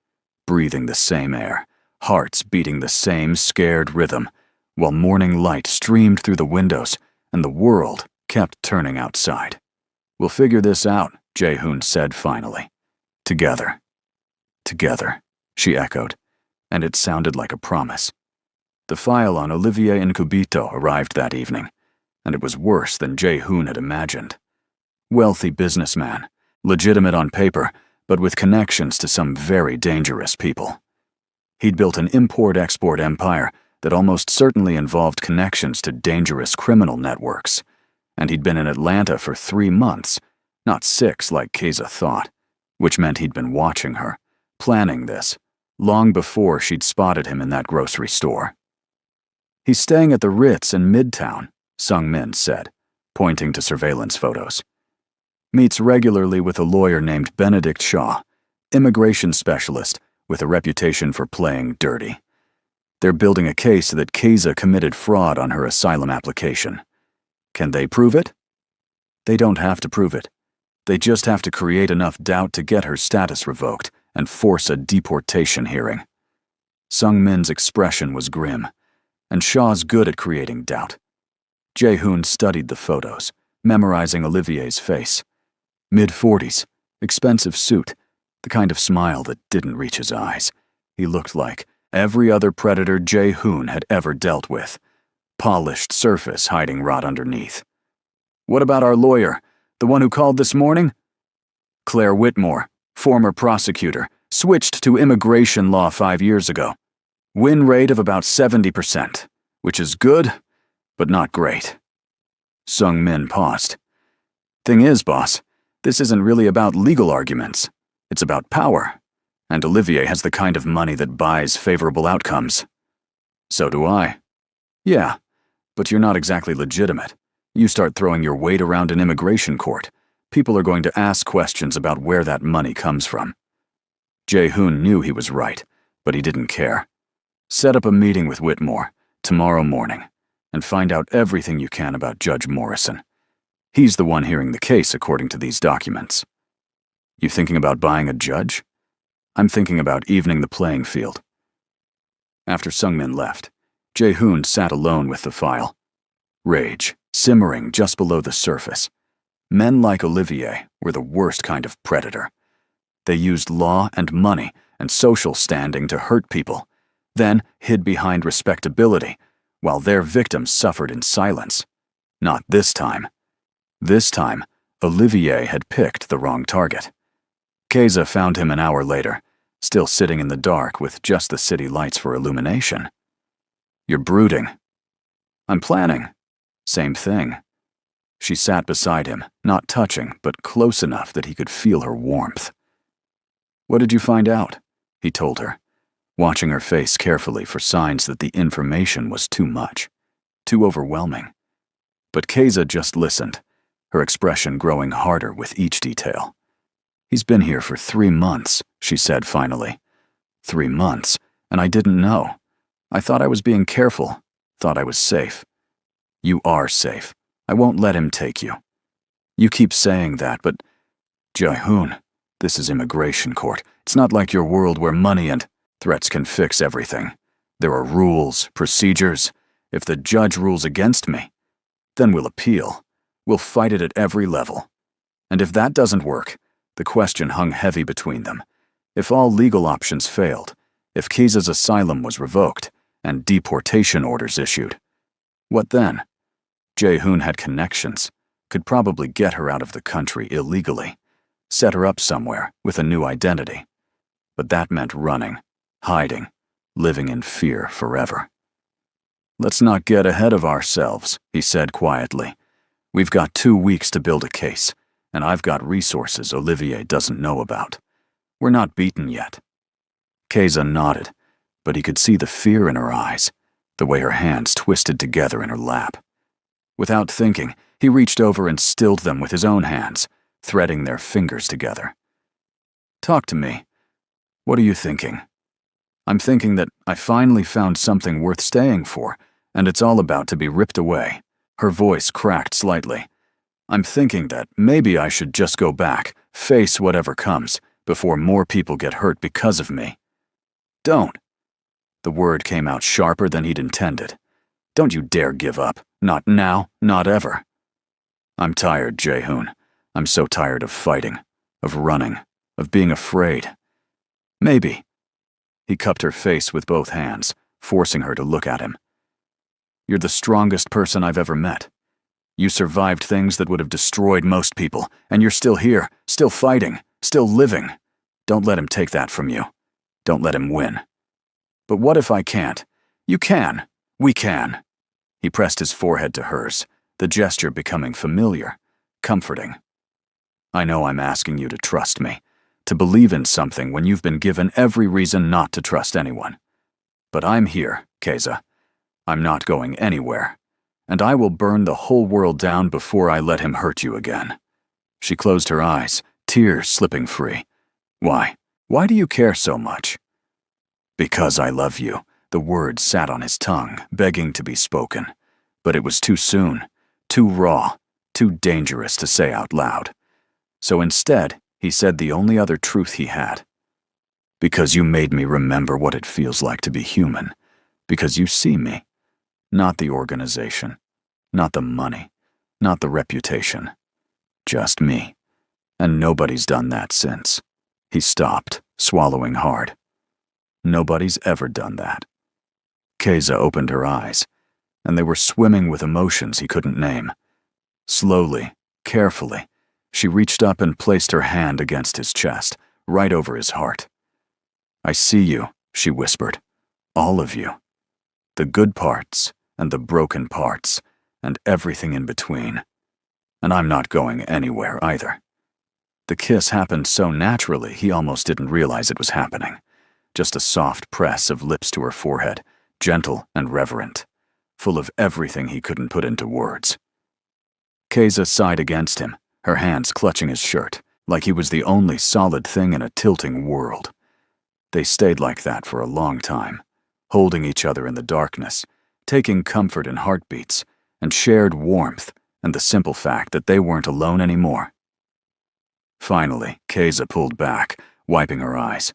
breathing the same air, hearts beating the same scared rhythm, while morning light streamed through the windows and the world kept turning outside. We'll figure this out, Jae-hoon said finally. Together. Together, she echoed, and it sounded like a promise. The file on Olivier Nkubito arrived that evening, and it was worse than Jae-hoon had imagined. Wealthy businessman, legitimate on paper, but with connections to some very dangerous people. He'd built an import-export empire that almost certainly involved connections to dangerous criminal networks, and he'd been in Atlanta for 3 months, not 6 like Keiza thought, which meant he'd been watching her, planning this, long before she'd spotted him in that grocery store. He's staying at the Ritz in Midtown, Sung-min said, pointing to surveillance photos. Meets regularly with a lawyer named Benedict Shaw, immigration specialist with a reputation for playing dirty. They're building a case that Keiza committed fraud on her asylum application. Can they prove it? They don't have to prove it. They just have to create enough doubt to get her status revoked and force a deportation hearing. Sung-min's expression was grim, and Shaw's good at creating doubt. Jae-hoon studied the photos, memorizing Olivier's face. Mid-40s, expensive suit, the kind of smile that didn't reach his eyes. He looked like every other predator Jae-hoon had ever dealt with. Polished surface hiding rot underneath. What about our lawyer, the one who called this morning? Claire Whitmore, former prosecutor, switched to immigration law 5 years ago. Win rate of about 70%, which is good, but not great. Sung-min paused. Thing is, boss, this isn't really about legal arguments. It's about power, and Olivier has the kind of money that buys favorable outcomes. So do I. Yeah, but you're not exactly legitimate. You start throwing your weight around in immigration court, people are going to ask questions about where that money comes from. Jae-hoon knew he was right, but he didn't care. Set up a meeting with Whitmore tomorrow morning and find out everything you can about Judge Morrison. He's the one hearing the case according to these documents. You thinking about buying a judge? I'm thinking about evening the playing field. After Sung-min left, Jae-hoon sat alone with the file. Rage, simmering just below the surface. Men like Olivier were the worst kind of predator. They used law and money and social standing to hurt people, then hid behind respectability, while their victims suffered in silence. Not this time. This time, Olivier had picked the wrong target. Keza found him an hour later, still sitting in the dark with just the city lights for illumination. "You're brooding." "I'm planning." "Same thing." She sat beside him, not touching, but close enough that he could feel her warmth. "What did you find out?" he told her, watching her face carefully for signs that the information was too much, too overwhelming. But Keza just listened, her expression growing harder with each detail. "He's been here for 3 months, she said finally. 3 months, and I didn't know. I thought I was being careful, thought I was safe. You are safe. I won't let him take you. You keep saying that, but Jae-hoon, this is immigration court. It's not like your world where money and threats can fix everything. There are rules, procedures. If the judge rules against me, then we'll appeal. We'll fight it at every level. And if that doesn't work," the question hung heavy between them. If all legal options failed, if Keza's asylum was revoked and deportation orders issued, what then? Jae-hoon had connections, could probably get her out of the country illegally, set her up somewhere with a new identity. But that meant running, hiding, living in fear forever. "Let's not get ahead of ourselves," he said quietly. "We've got 2 weeks to build a case, and I've got resources Olivier doesn't know about. We're not beaten yet." Keza nodded, but he could see the fear in her eyes, the way her hands twisted together in her lap. Without thinking, he reached over and stilled them with his own hands, threading their fingers together. "Talk to me. What are you thinking?" "I'm thinking that I finally found something worth staying for, and it's all about to be ripped away." Her voice cracked slightly. "I'm thinking that maybe I should just go back, face whatever comes, before more people get hurt because of me." "Don't." The word came out sharper than he'd intended. "Don't you dare give up. Not now, not ever." "I'm tired, Jae-hoon. I'm so tired of fighting, of running, of being afraid. Maybe." He cupped her face with both hands, forcing her to look at him. "You're the strongest person I've ever met. You survived things that would have destroyed most people, and you're still here, still fighting, still living. Don't let him take that from you. Don't let him win." "But what if I can't?" "You can. We can." He pressed his forehead to hers, the gesture becoming familiar, comforting. "I know I'm asking you to trust me, to believe in something when you've been given every reason not to trust anyone. But I'm here, Keza. I'm not going anywhere, and I will burn the whole world down before I let him hurt you again." She closed her eyes, tears slipping free. "Why? Why do you care so much?" "Because I love you." The words sat on his tongue, begging to be spoken. But it was too soon, too raw, too dangerous to say out loud. So instead, he said the only other truth he had. "Because you made me remember what it feels like to be human. Because you see me. Not the organization. Not the money. Not the reputation. Just me. And nobody's done that since." He stopped, swallowing hard. "Nobody's ever done that." Keza opened her eyes, and they were swimming with emotions he couldn't name. Slowly, carefully, she reached up and placed her hand against his chest, right over his heart. "I see you," she whispered. "All of you. The good parts and the broken parts and everything in between. And I'm not going anywhere either." The kiss happened so naturally he almost didn't realize it was happening. Just a soft press of lips to her forehead, gentle and reverent, full of everything he couldn't put into words. Keza sighed against him, her hands clutching his shirt, like he was the only solid thing in a tilting world. They stayed like that for a long time, holding each other in the darkness, taking comfort in heartbeats, and shared warmth and the simple fact that they weren't alone anymore. Finally, Keza pulled back, wiping her eyes.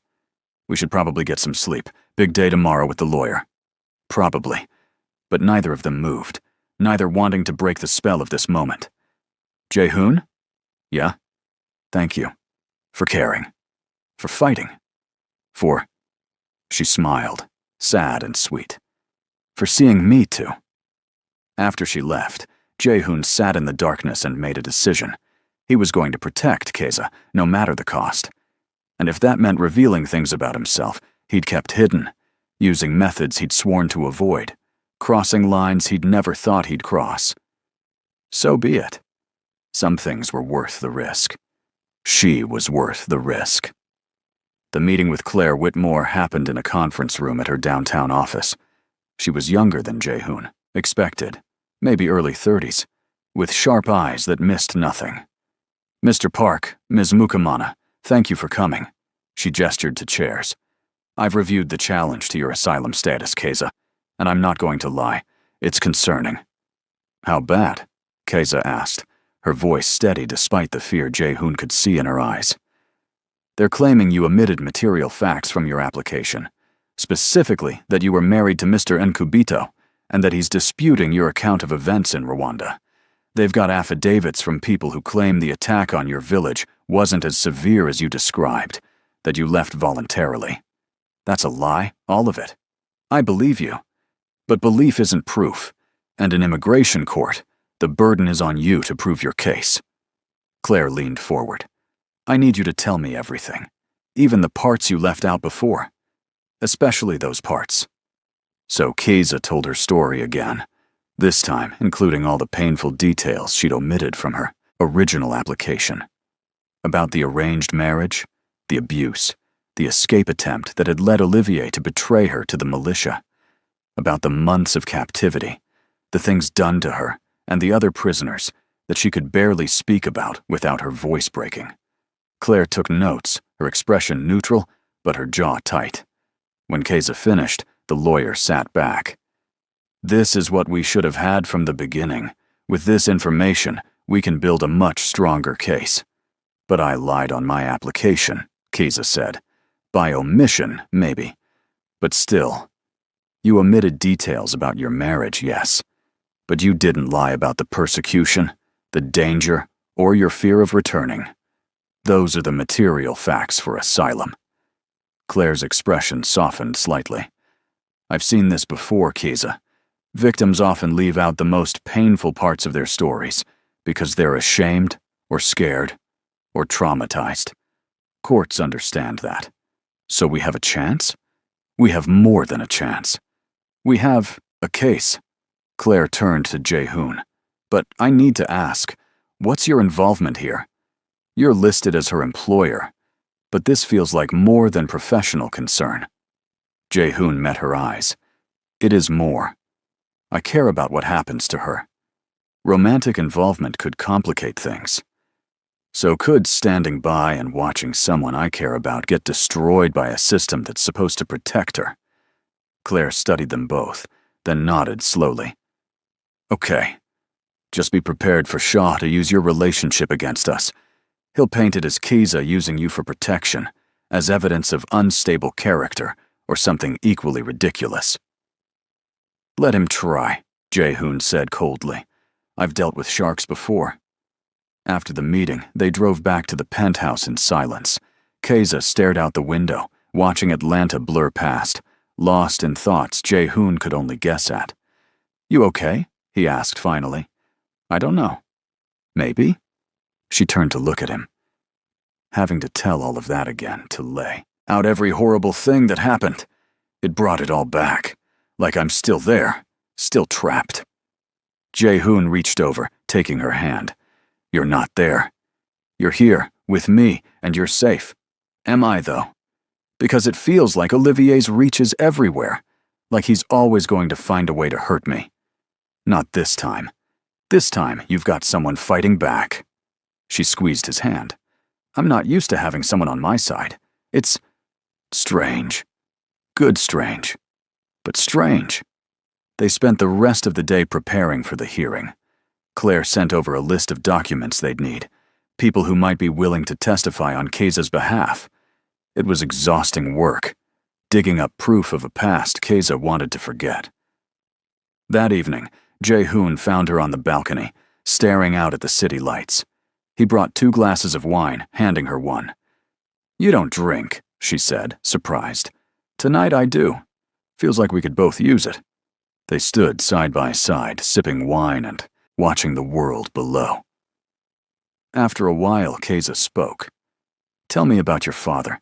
"We should probably get some sleep. Big day tomorrow with the lawyer." Probably. But neither of them moved, neither wanting to break the spell of this moment. "Jae-hoon?" "Yeah?" "Thank you. For caring." For fighting. For... She smiled, sad and sweet. For seeing me too. After she left, Jae-hoon sat in the darkness and made a decision. He was going to protect Keza, no matter the cost. And if that meant revealing things about himself he'd kept hidden, using methods he'd sworn to avoid, crossing lines he'd never thought he'd cross. So be it. Some things were worth the risk. She was worth the risk. The meeting with Claire Whitmore happened in a conference room at her downtown office. She was younger than Jae-hoon, expected, maybe early 30s, with sharp eyes that missed nothing. Mr. Park, Ms. Mukamana, thank you for coming. She gestured to chairs. I've reviewed the challenge to your asylum status, Keza, and I'm not going to lie, it's concerning. How bad? Keza asked, her voice steady despite the fear Jae-hoon could see in her eyes. They're claiming you omitted material facts from your application, specifically that you were married to Mr. Nkubito, and that he's disputing your account of events in Rwanda. They've got affidavits from people who claim the attack on your village wasn't as severe as you described, that you left voluntarily. That's a lie, all of it. I believe you. But belief isn't proof, and in immigration court, the burden is on you to prove your case. Claire leaned forward. I need you to tell me everything, even the parts you left out before, especially those parts. So Keza told her story again, this time including all the painful details she'd omitted from her original application. About the arranged marriage, the abuse, the escape attempt that had led Olivier to betray her to the militia. About the months of captivity, the things done to her and the other prisoners that she could barely speak about without her voice breaking. Claire took notes, her expression neutral, but her jaw tight. When Keza finished, the lawyer sat back. This is what we should have had from the beginning. With this information, we can build a much stronger case. But I lied on my application, Keza said. By omission, maybe. But still. You omitted details about your marriage, yes. But you didn't lie about the persecution, the danger, or your fear of returning. Those are the material facts for asylum. Claire's expression softened slightly. I've seen this before, Keza. Victims often leave out the most painful parts of their stories because they're ashamed, or scared, or traumatized. Courts understand that. So we have a chance? We have more than a chance. We have a case. Claire turned to Jae-hoon. But I need to ask, what's your involvement here? You're listed as her employer, but this feels like more than professional concern. Jae-hoon met her eyes. It is more. I care about what happens to her. Romantic involvement could complicate things. So could standing by and watching someone I care about get destroyed by a system that's supposed to protect her. Claire studied them both, then nodded slowly. Okay. Just be prepared for Shaw to use your relationship against us. He'll paint it as Keza using you for protection, as evidence of unstable character, or something equally ridiculous. Let him try, Jae-hoon said coldly. I've dealt with sharks before. After the meeting, they drove back to the penthouse in silence. Keza stared out the window, watching Atlanta blur past, lost in thoughts Jae-hoon could only guess at. You okay? He asked finally. I don't know. Maybe? She turned to look at him. Having to tell all of that again to lay out every horrible thing that happened. It brought it all back. Like I'm still there, still trapped. Jae-hoon reached over, taking her hand. You're not there. You're here, with me, and you're safe. Am I, though? Because it feels like Olivier's reach is everywhere. Like he's always going to find a way to hurt me. Not this time. This time, you've got someone fighting back. She squeezed his hand. I'm not used to having someone on my side. It's strange. Good strange. But strange. They spent the rest of the day preparing for the hearing. Claire sent over a list of documents they'd need, people who might be willing to testify on Keza's behalf. It was exhausting work, digging up proof of a past Keza wanted to forget. That evening, Jae-hoon found her on the balcony, staring out at the city lights. He brought 2 glasses of wine, handing her one. You don't drink, she said, surprised. Tonight I do. Feels like we could both use it. They stood side by side, sipping wine and watching the world below. After a while, Keza spoke. Tell me about your father.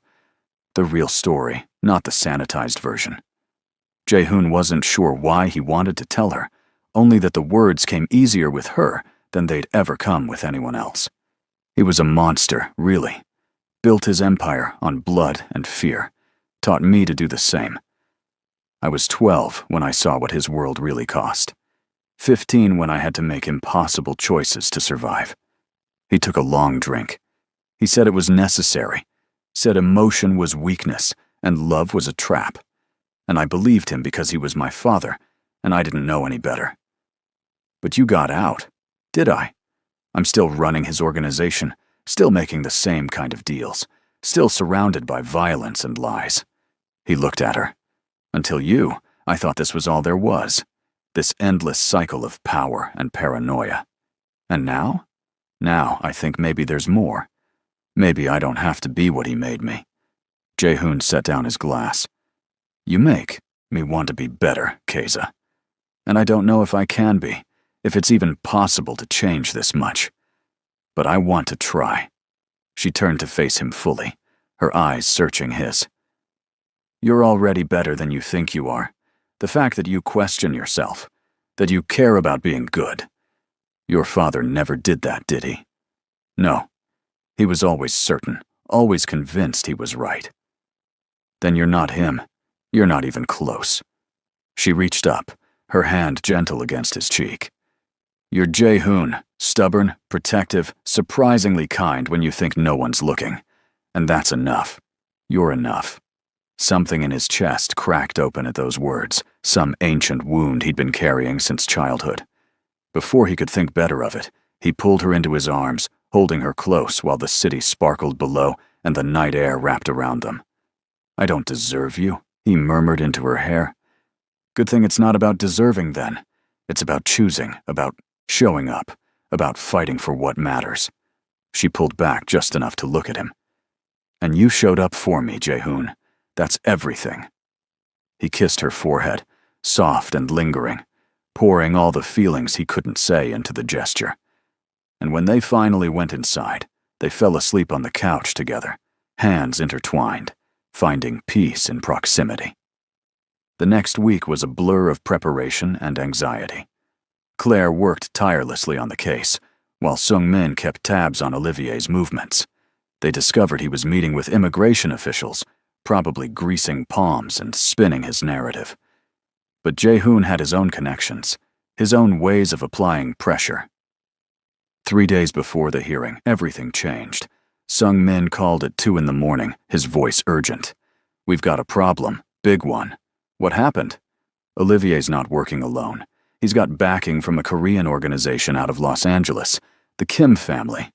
The real story, not the sanitized version. Jae-hoon wasn't sure why he wanted to tell her, only that the words came easier with her than they'd ever come with anyone else. He was a monster, really. Built his empire on blood and fear. Taught me to do the same. I was 12 when I saw what his world really cost. 15 when I had to make impossible choices to survive. He took a long drink. He said it was necessary. Said emotion was weakness and love was a trap. And I believed him because he was my father, and I didn't know any better. But you got out, did I? I'm still running his organization, still making the same kind of deals, still surrounded by violence and lies. He looked at her. Until you, I thought this was all there was, this endless cycle of power and paranoia. And now? Now I think maybe there's more. Maybe I don't have to be what he made me. Jae-hoon set down his glass. You make me want to be better, Keza. And I don't know if I can be, if it's even possible to change this much. But I want to try. She turned to face him fully, her eyes searching his. You're already better than you think you are. The fact that you question yourself, that you care about being good. Your father never did that, did he? No. He was always certain, always convinced he was right. Then you're not him. You're not even close. She reached up, her hand gentle against his cheek. You're Jae-hoon, stubborn, protective, surprisingly kind when you think no one's looking. And that's enough. You're enough. Something in his chest cracked open at those words, some ancient wound he'd been carrying since childhood. Before he could think better of it, he pulled her into his arms, holding her close while the city sparkled below and the night air wrapped around them. I don't deserve you, he murmured into her hair. Good thing it's not about deserving then. It's about choosing, about showing up, about fighting for what matters. She pulled back just enough to look at him. And you showed up for me, Jae-hoon. That's everything. He kissed her forehead, soft and lingering, pouring all the feelings he couldn't say into the gesture. And when they finally went inside, they fell asleep on the couch together, hands intertwined, finding peace in proximity. The next week was a blur of preparation and anxiety. Claire worked tirelessly on the case, while Sung-min kept tabs on Olivier's movements. They discovered he was meeting with immigration officials, probably greasing palms and spinning his narrative. But Jae-hoon had his own connections, his own ways of applying pressure. 3 days before the hearing, everything changed. Sung-min called at 2 a.m, his voice urgent. We've got a problem, big one. What happened? Olivier's not working alone. He's got backing from a Korean organization out of Los Angeles, the Kim family.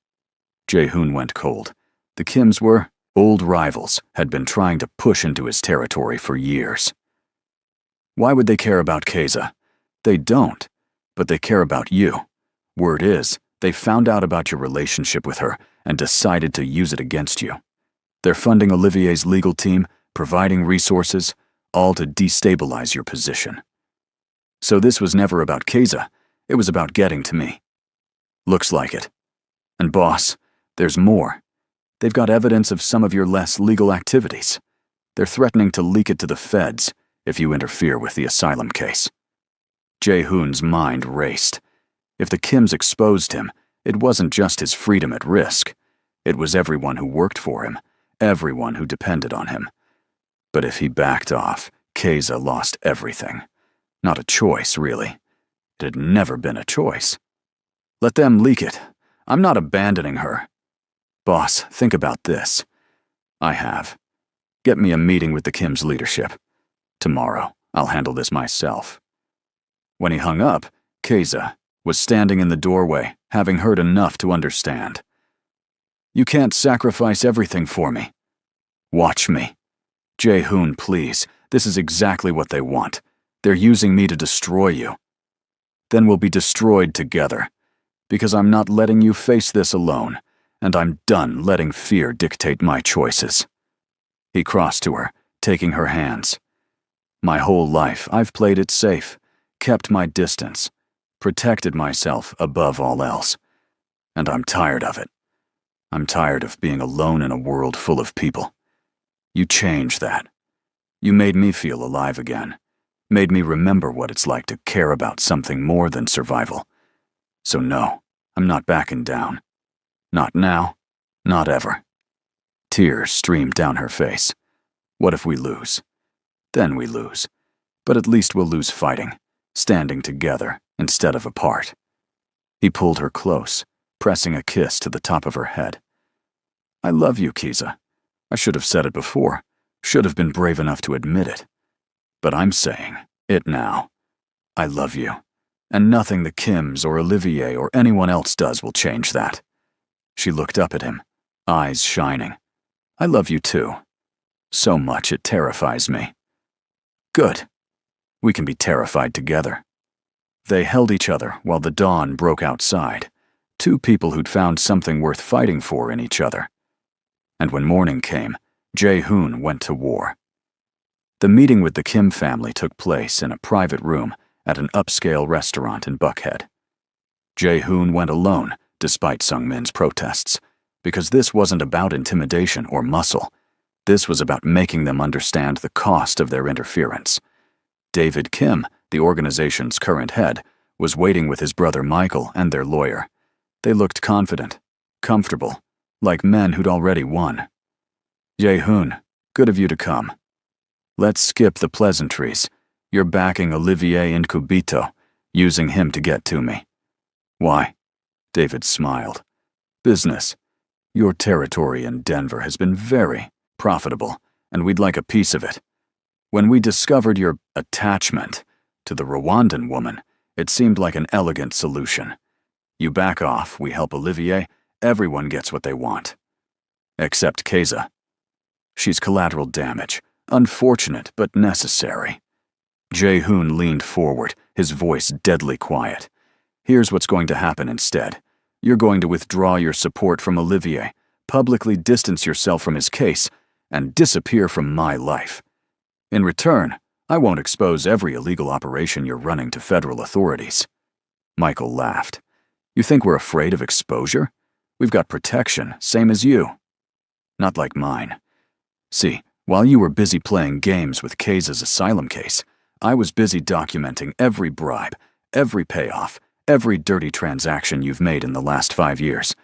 Jae-hoon went cold. The Kims were old rivals, had been trying to push into his territory for years. Why would they care about Keza? They don't, but they care about you. Word is, they found out about your relationship with her and decided to use it against you. They're funding Olivier's legal team, providing resources, all to destabilize your position. So this was never about Keza, it was about getting to me. Looks like it. And boss, there's more. They've got evidence of some of your less legal activities. They're threatening to leak it to the feds if you interfere with the asylum case. Jae-hoon's mind raced. If the Kims exposed him, it wasn't just his freedom at risk. It was everyone who worked for him, everyone who depended on him. But if he backed off, Keza lost everything. Not a choice, really. It had never been a choice. Let them leak it. I'm not abandoning her. Boss, think about this. I have. Get me a meeting with the Kim's leadership. Tomorrow, I'll handle this myself. When he hung up, Keza was standing in the doorway, having heard enough to understand. You can't sacrifice everything for me. Watch me. Jae-hoon, please. This is exactly what they want. They're using me to destroy you. Then we'll be destroyed together. Because I'm not letting you face this alone. and I'm done letting fear dictate my choices." He crossed to her, taking her hands. "My whole life, I've played it safe, kept my distance, protected myself above all else. And I'm tired of it. I'm tired of being alone in a world full of people. You changed that. You made me feel alive again, made me remember what it's like to care about something more than survival. So no, I'm not backing down. Not now, not ever." Tears streamed down her face. What if we lose? Then we lose. But at least we'll lose fighting, standing together instead of apart. He pulled her close, pressing a kiss to the top of her head. "I love you, Kiza. I should have said it before, should have been brave enough to admit it. But I'm saying it now. I love you, and nothing the Kims or Olivier or anyone else does will change that." She looked up at him, eyes shining. "I love you too. So much it terrifies me." "Good. We can be terrified together." They held each other while the dawn broke outside, two people who'd found something worth fighting for in each other. And when morning came, Jae-hoon went to war. The meeting with the Kim family took place in a private room at an upscale restaurant in Buckhead. Jae-hoon went alone, despite Sung-min's protests, because this wasn't about intimidation or muscle. This was about making them understand the cost of their interference. David Kim, the organization's current head, was waiting with his brother Michael and their lawyer. They looked confident, comfortable, like men who'd already won. "Jae-hoon, good of you to come. Let's skip the pleasantries. You're backing Olivier Incubito, using him to get to me." "Why?" David smiled. "Business. Your territory in Denver has been very profitable, and we'd like a piece of it. When we discovered your attachment to the Rwandan woman, it seemed like an elegant solution. You back off, we help Olivier, everyone gets what they want. Except Keza. She's collateral damage, unfortunate but necessary." Jae-hoon leaned forward, his voice deadly quiet. "Here's what's going to happen instead. You're going to withdraw your support from Olivier, publicly distance yourself from his case, and disappear from my life. In return, I won't expose every illegal operation you're running to federal authorities." Michael laughed. "You think we're afraid of exposure? We've got protection, same as you." "Not like mine. See, while you were busy playing games with Keza's asylum case, I was busy documenting every bribe, every payoff, every dirty transaction you've made in the last 5 years.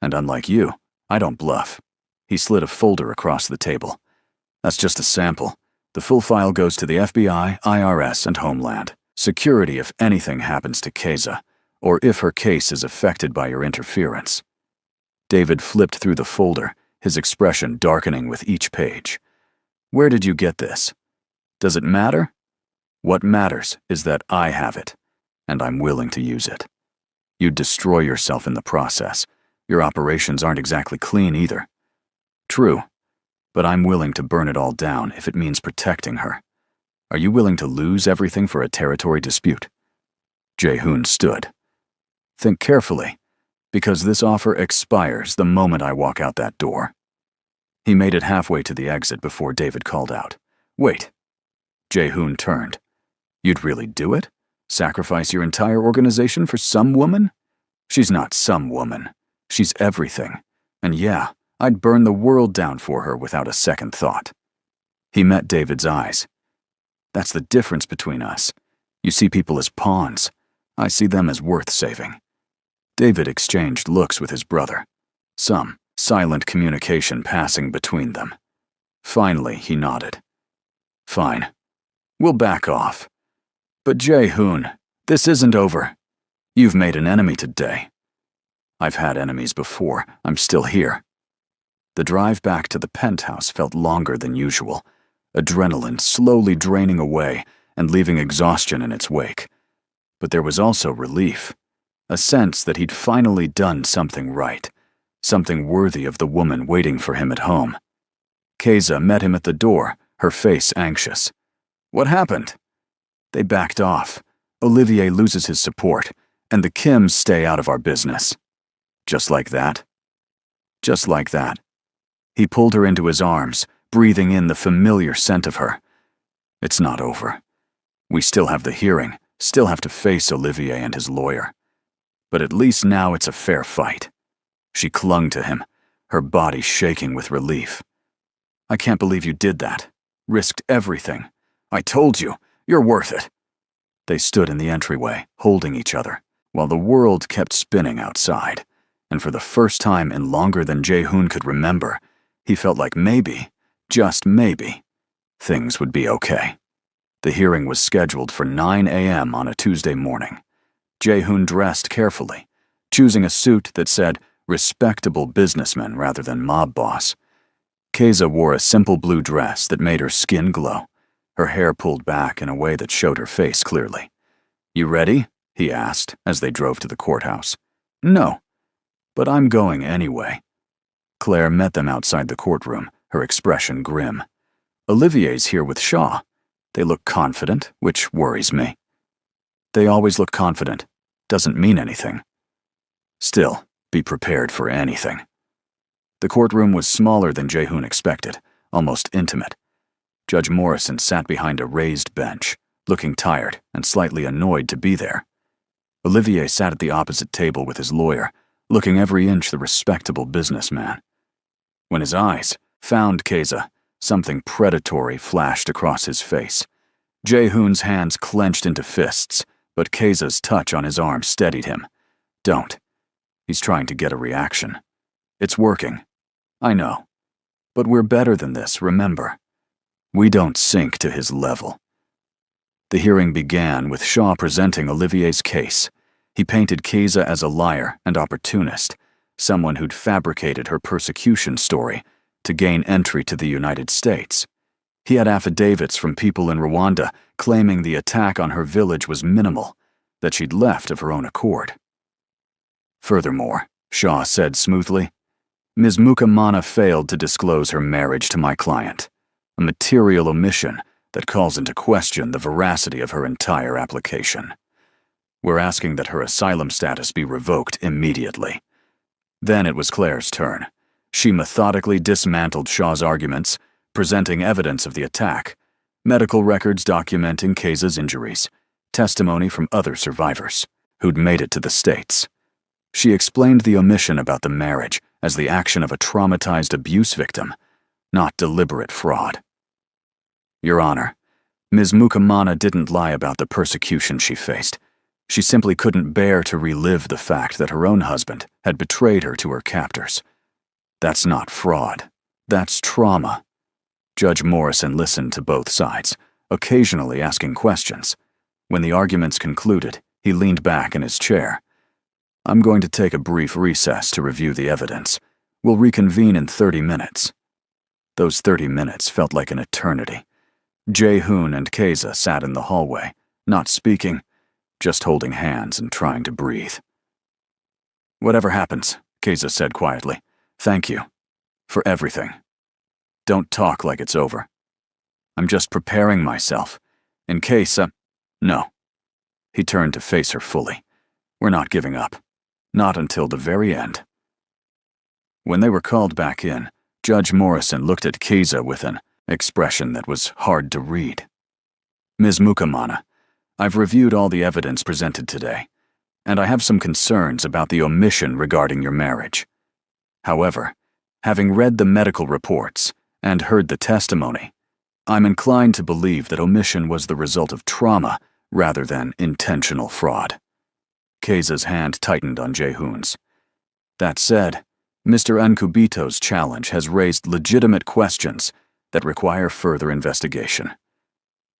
And unlike you, I don't bluff." He slid a folder across the table. "That's just a sample. The full file goes to the FBI, IRS, and Homeland Security if anything happens to Keza, or if her case is affected by your interference." David flipped through the folder, his expression darkening with each page. "Where did you get this? Does it matter? What matters is that I have it, and I'm willing to use it. You'd destroy yourself in the process. Your operations aren't exactly clean either." "True, but I'm willing to burn it all down if it means protecting her. Are you willing to lose everything for a territory dispute?" Jae-hoon stood. "Think carefully, because this offer expires the moment I walk out that door." He made it halfway to the exit before David called out, "Wait." Jae-hoon turned. "You'd really do it? Sacrifice your entire organization for some woman?" "She's not some woman. She's everything. And yeah, I'd burn the world down for her without a second thought." He met David's eyes. "That's the difference between us. You see people as pawns. I see them as worth saving." David exchanged looks with his brother, some silent communication passing between them. Finally, he nodded. "Fine. We'll back off. But Jae-hoon, this isn't over. You've made an enemy today." "I've had enemies before. I'm still here." The drive back to the penthouse felt longer than usual, adrenaline slowly draining away and leaving exhaustion in its wake. But there was also relief, a sense that he'd finally done something right, something worthy of the woman waiting for him at home. Keza met him at the door, her face anxious. "What happened?" "They backed off. Olivier loses his support, and the Kims stay out of our business." "Just like that?" Just like that. He pulled her into his arms, breathing in the familiar scent of her. It's not over. We still have the hearing, still have to face Olivier and his lawyer. But at least now it's a fair fight. She clung to him, her body shaking with relief. I can't believe you did that. Risked everything. I told you, you're worth it. They stood in the entryway, holding each other, while the world kept spinning outside. And for the first time in longer than Jae-hoon could remember, he felt like maybe, just maybe, things would be okay. The hearing was scheduled for 9 a.m. on a Tuesday morning. Jae-hoon dressed carefully, choosing a suit that said respectable businessman rather than mob boss. Keiza wore a simple blue dress that made her skin glow, her hair pulled back in a way that showed her face clearly. You ready? He asked as they drove to the courthouse. No, but I'm going anyway. Claire met them outside the courtroom, her expression grim. Olivier's here with Shaw. They look confident, which worries me. They always look confident. Doesn't mean anything. Still, be prepared for anything. The courtroom was smaller than Jae-hoon expected, almost intimate. Judge Morrison sat behind a raised bench, looking tired and slightly annoyed to be there. Olivier sat at the opposite table with his lawyer, looking every inch the respectable businessman. When his eyes found Keiza, something predatory flashed across his face. Jae-hoon's hands clenched into fists, but Keiza's touch on his arm steadied him. Don't. He's trying to get a reaction. It's working. I know. But we're better than this, remember. We don't sink to his level. The hearing began with Shaw presenting Olivier's case. He painted Keiza as a liar and opportunist, someone who'd fabricated her persecution story to gain entry to the United States. He had affidavits from people in Rwanda claiming the attack on her village was minimal, that she'd left of her own accord. Furthermore, Shaw said smoothly, Ms. Mukamana failed to disclose her marriage to my client, a material omission that calls into question the veracity of her entire application. We're asking that her asylum status be revoked immediately. Then it was Claire's turn. She methodically dismantled Shaw's arguments, presenting evidence of the attack, medical records documenting Keiza's injuries, testimony from other survivors who'd made it to the States. She explained the omission about the marriage as the action of a traumatized abuse victim, not deliberate fraud. Your Honor, Ms. Mukamana didn't lie about the persecution she faced. She simply couldn't bear to relive the fact that her own husband had betrayed her to her captors. That's not fraud. That's trauma. Judge Morrison listened to both sides, occasionally asking questions. When the arguments concluded, he leaned back in his chair. I'm going to take a brief recess to review the evidence. We'll reconvene in 30 minutes. Those 30 minutes felt like an eternity. Jae-hoon and Keiza sat in the hallway, not speaking, just holding hands and trying to breathe. Whatever happens, Keiza said quietly, thank you. For everything. Don't talk like it's over. I'm just preparing myself. In case, no. He turned to face her fully. We're not giving up. Not until the very end. When they were called back in, Judge Morrison looked at Keiza with an expression that was hard to read. Ms. Mukamana, I've reviewed all the evidence presented today, and I have some concerns about the omission regarding your marriage. However, having read the medical reports and heard the testimony, I'm inclined to believe that omission was the result of trauma rather than intentional fraud. Keiza's hand tightened on Jae-hoon's. That said, Mr. Ankubito's challenge has raised legitimate questions that require further investigation.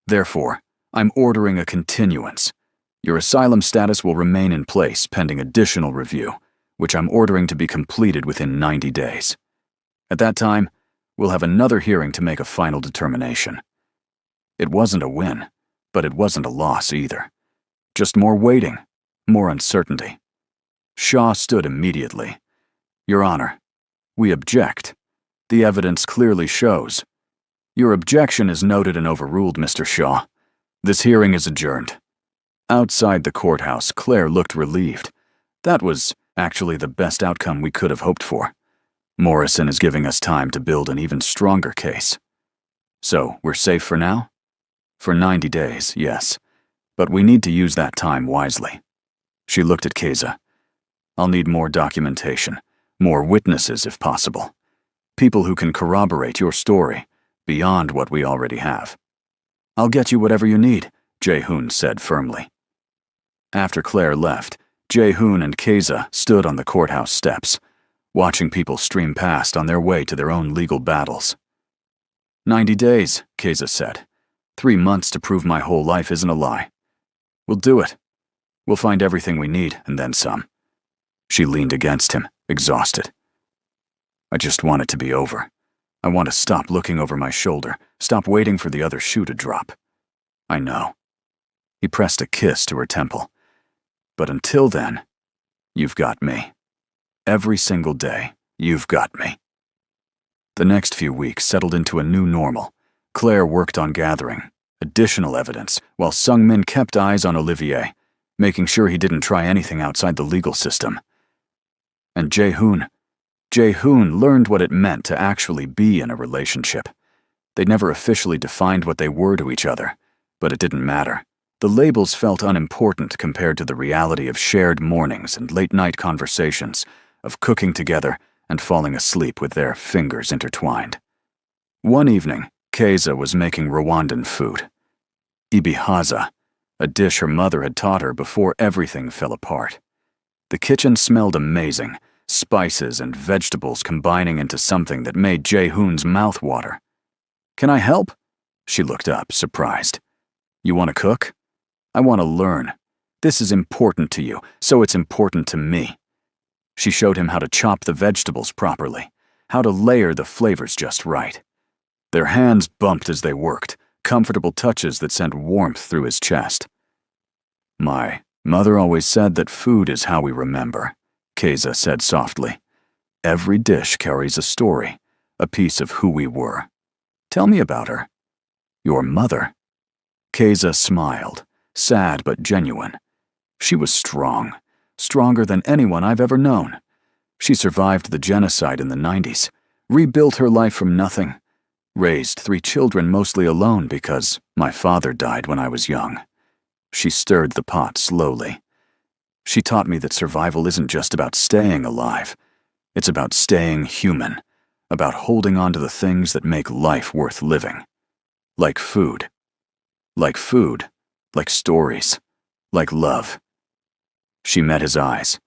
Therefore, I'm ordering a continuance. Your asylum status will remain in place pending additional review, which I'm ordering to be completed within 90 days. At that time, we'll have another hearing to make a final determination. It wasn't a win, but it wasn't a loss either. Just more waiting, more uncertainty. Shaw stood immediately. Your Honor, we object. The evidence clearly shows. Your objection is noted and overruled, Mr. Shaw. This hearing is adjourned. Outside the courthouse, Claire looked relieved. That was actually the best outcome we could have hoped for. Morrison is giving us time to build an even stronger case. So, we're safe for now? For 90 days, yes. But we need to use that time wisely. She looked at Keza. I'll need more documentation, more witnesses if possible. People who can corroborate your story, beyond what we already have. I'll get you whatever you need, Jae-hoon said firmly. After Claire left, Jae-hoon and Keza stood on the courthouse steps, watching people stream past on their way to their own legal battles. 90 days, Keza said. 3 months to prove my whole life isn't a lie. We'll do it. We'll find everything we need, and then some. She leaned against him, exhausted. I just want it to be over. I want to stop looking over my shoulder, stop waiting for the other shoe to drop. I know. He pressed a kiss to her temple. But until then, you've got me. Every single day, you've got me. The next few weeks settled into a new normal. Claire worked on gathering additional evidence, while Sung-min kept eyes on Olivier, making sure he didn't try anything outside the legal system. And Jae-hoon learned what it meant to actually be in a relationship. They'd never officially defined what they were to each other, but it didn't matter. The labels felt unimportant compared to the reality of shared mornings and late-night conversations, of cooking together and falling asleep with their fingers intertwined. One evening, Keza was making Rwandan food. Ibihaza, a dish her mother had taught her before everything fell apart. The kitchen smelled amazing, spices and vegetables combining into something that made Jae-hoon's mouth water. Can I help? She looked up, surprised. You want to cook? I want to learn. This is important to you, so it's important to me. She showed him how to chop the vegetables properly, how to layer the flavors just right. Their hands bumped as they worked, comfortable touches that sent warmth through his chest. My mother always said that food is how we remember, Keza said softly. Every dish carries a story, a piece of who we were. Tell me about her. Your mother. Keza smiled, sad but genuine. She was strong, stronger than anyone I've ever known. She survived the genocide in the 90s, rebuilt her life from nothing, raised 3 children mostly alone because my father died when I was young. She stirred the pot slowly. She taught me that survival isn't just about staying alive. It's about staying human, about holding on to the things that make life worth living. Like food. Like food, like stories, like love. She met his eyes.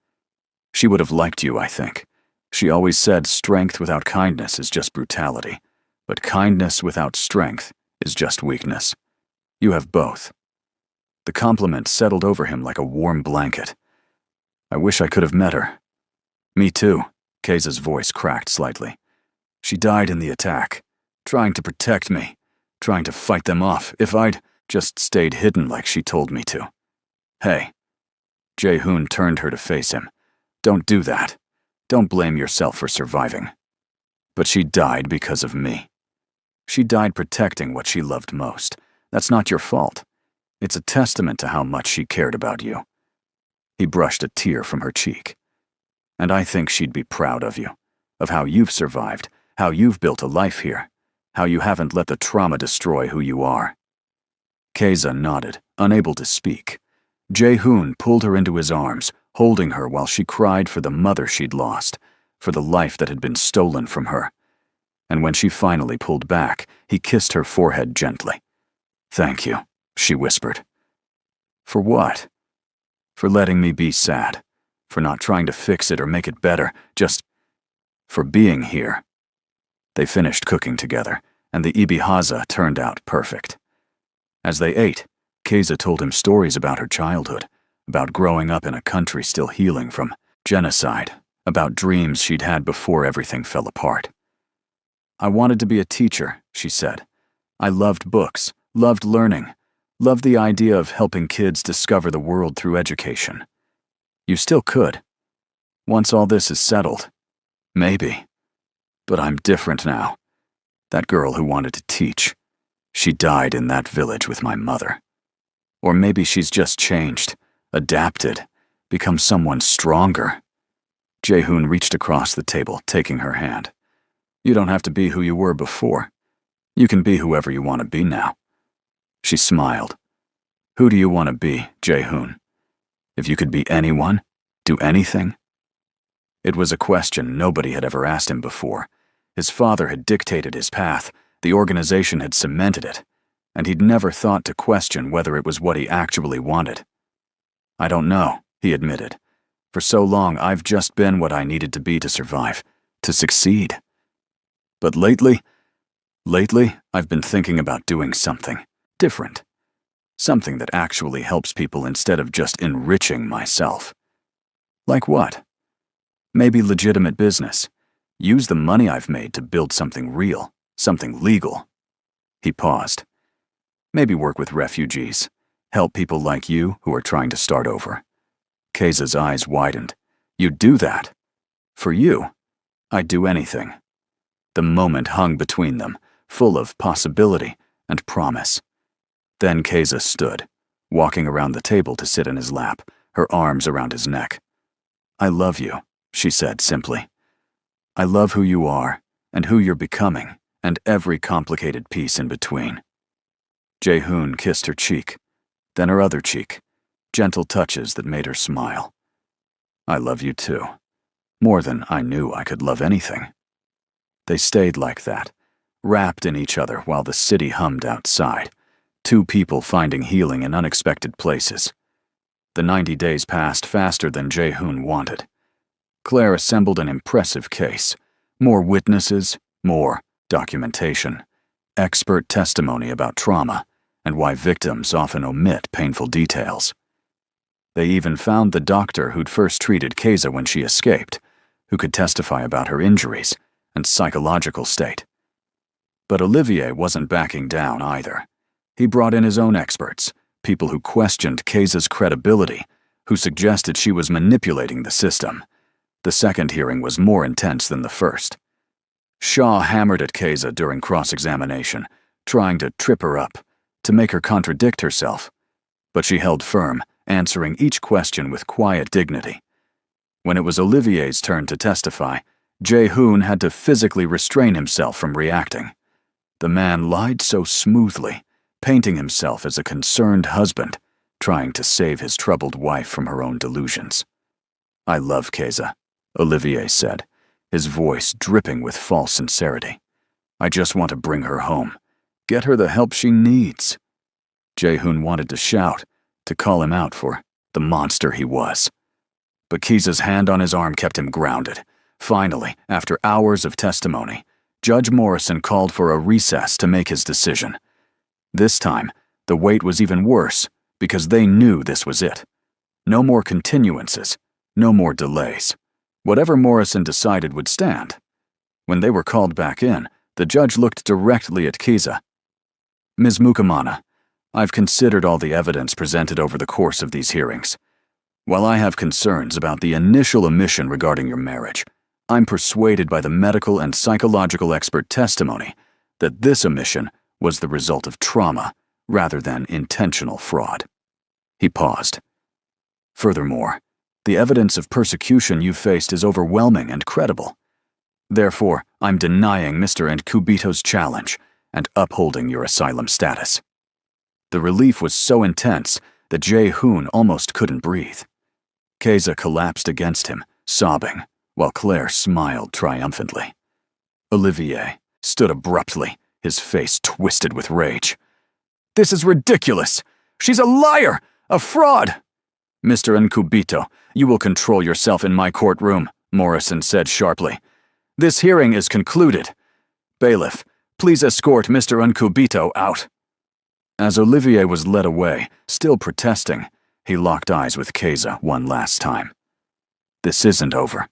She would have liked you, I think. She always said strength without kindness is just brutality, but kindness without strength is just weakness. You have both. The compliment settled over him like a warm blanket. I wish I could have met her. Me too, Keza's voice cracked slightly. She died in the attack, trying to protect me, trying to fight them off if I'd just stayed hidden like she told me to. Hey. Jae-hoon turned her to face him. Don't do that. Don't blame yourself for surviving. But she died because of me. She died protecting what she loved most. That's not your fault. It's a testament to how much she cared about you. He brushed a tear from her cheek. And I think she'd be proud of you, of how you've survived, how you've built a life here, how you haven't let the trauma destroy who you are. Keza nodded, unable to speak. Jae-hoon pulled her into his arms, holding her while she cried for the mother she'd lost, for the life that had been stolen from her. And when she finally pulled back, he kissed her forehead gently. Thank you, she whispered. For what? For letting me be sad, for not trying to fix it or make it better, just for being here. They finished cooking together, and the ibihaza turned out perfect. As they ate, Keza told him stories about her childhood, about growing up in a country still healing from genocide, about dreams she'd had before everything fell apart. I wanted to be a teacher, she said. I loved books, loved learning, loved the idea of helping kids discover the world through education. You still could. Once all this is settled. Maybe. But I'm different now. That girl who wanted to teach. She died in that village with my mother. Or maybe she's just changed, adapted, become someone stronger. Jae-hoon reached across the table, taking her hand. You don't have to be who you were before. You can be whoever you want to be now. She smiled. Who do you want to be, Jae-hoon? If you could be anyone, do anything? It was a question nobody had ever asked him before. His father had dictated his path, the organization had cemented it, and he'd never thought to question whether it was what he actually wanted. I don't know, he admitted. For so long, I've just been what I needed to be to survive, to succeed. But lately, I've been thinking about doing something different. Something that actually helps people instead of just enriching myself. Like what? Maybe legitimate business. Use the money I've made to build something real, something legal. He paused. Maybe work with refugees. Help people like you who are trying to start over. Keiza's eyes widened. You'd do that? For you, I'd do anything. The moment hung between them, full of possibility and promise. Then Keiza stood, walking around the table to sit in his lap, her arms around his neck. I love you, she said simply. I love who you are, and who you're becoming, and every complicated piece in between. Jae-hoon kissed her cheek, then her other cheek, gentle touches that made her smile. I love you too, more than I knew I could love anything. They stayed like that, wrapped in each other while the city hummed outside, two people finding healing in unexpected places. The 90 days passed faster than Jae-hoon wanted. Claire assembled an impressive case. More witnesses, more documentation, expert testimony about trauma, and why victims often omit painful details. They even found the doctor who'd first treated Keiza when she escaped, who could testify about her injuries and psychological state. But Olivier wasn't backing down either. He brought in his own experts, people who questioned Keiza's credibility, who suggested she was manipulating the system. The second hearing was more intense than the first. Shaw hammered at Keiza during cross-examination, trying to trip her up, to make her contradict herself. But she held firm, answering each question with quiet dignity. When it was Olivier's turn to testify, Jae-hoon had to physically restrain himself from reacting. The man lied so smoothly, painting himself as a concerned husband, trying to save his troubled wife from her own delusions. I love Keiza, Olivier said, his voice dripping with false sincerity. I just want to bring her home, get her the help she needs. Jae-hoon wanted to shout, to call him out for the monster he was. But Keiza's hand on his arm kept him grounded. Finally, after hours of testimony, Judge Morrison called for a recess to make his decision. This time, the wait was even worse, because they knew this was it. No more continuances, no more delays. Whatever Morrison decided would stand. When they were called back in, the judge looked directly at Keiza. Ms. Mukamana, I've considered all the evidence presented over the course of these hearings. While I have concerns about the initial omission regarding your marriage, I'm persuaded by the medical and psychological expert testimony that this omission was the result of trauma rather than intentional fraud. He paused. Furthermore, the evidence of persecution you faced is overwhelming and credible. Therefore, I'm denying Mr. Nkubito's challenge and upholding your asylum status. The relief was so intense that Jae-hoon almost couldn't breathe. Keiza collapsed against him, sobbing, while Claire smiled triumphantly. Olivier stood abruptly, his face twisted with rage. This is ridiculous! She's a liar! A fraud! Mr. Nkubito, you will control yourself in my courtroom, Morrison said sharply. This hearing is concluded. Bailiff, please escort Mr. Nkubito out. As Olivier was led away, still protesting, he locked eyes with Keiza one last time. This isn't over.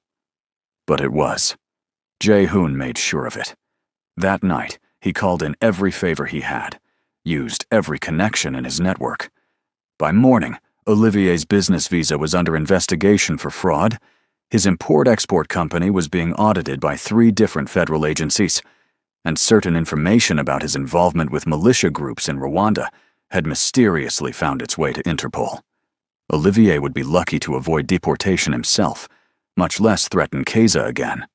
But it was. Jae-hoon made sure of it. That night, he called in every favor he had, used every connection in his network. By morning, Olivier's business visa was under investigation for fraud. His import-export company was being audited by 3 different federal agencies, and certain information about his involvement with militia groups in Rwanda had mysteriously found its way to Interpol. Olivier would be lucky to avoid deportation himself, much less threaten Keiza again.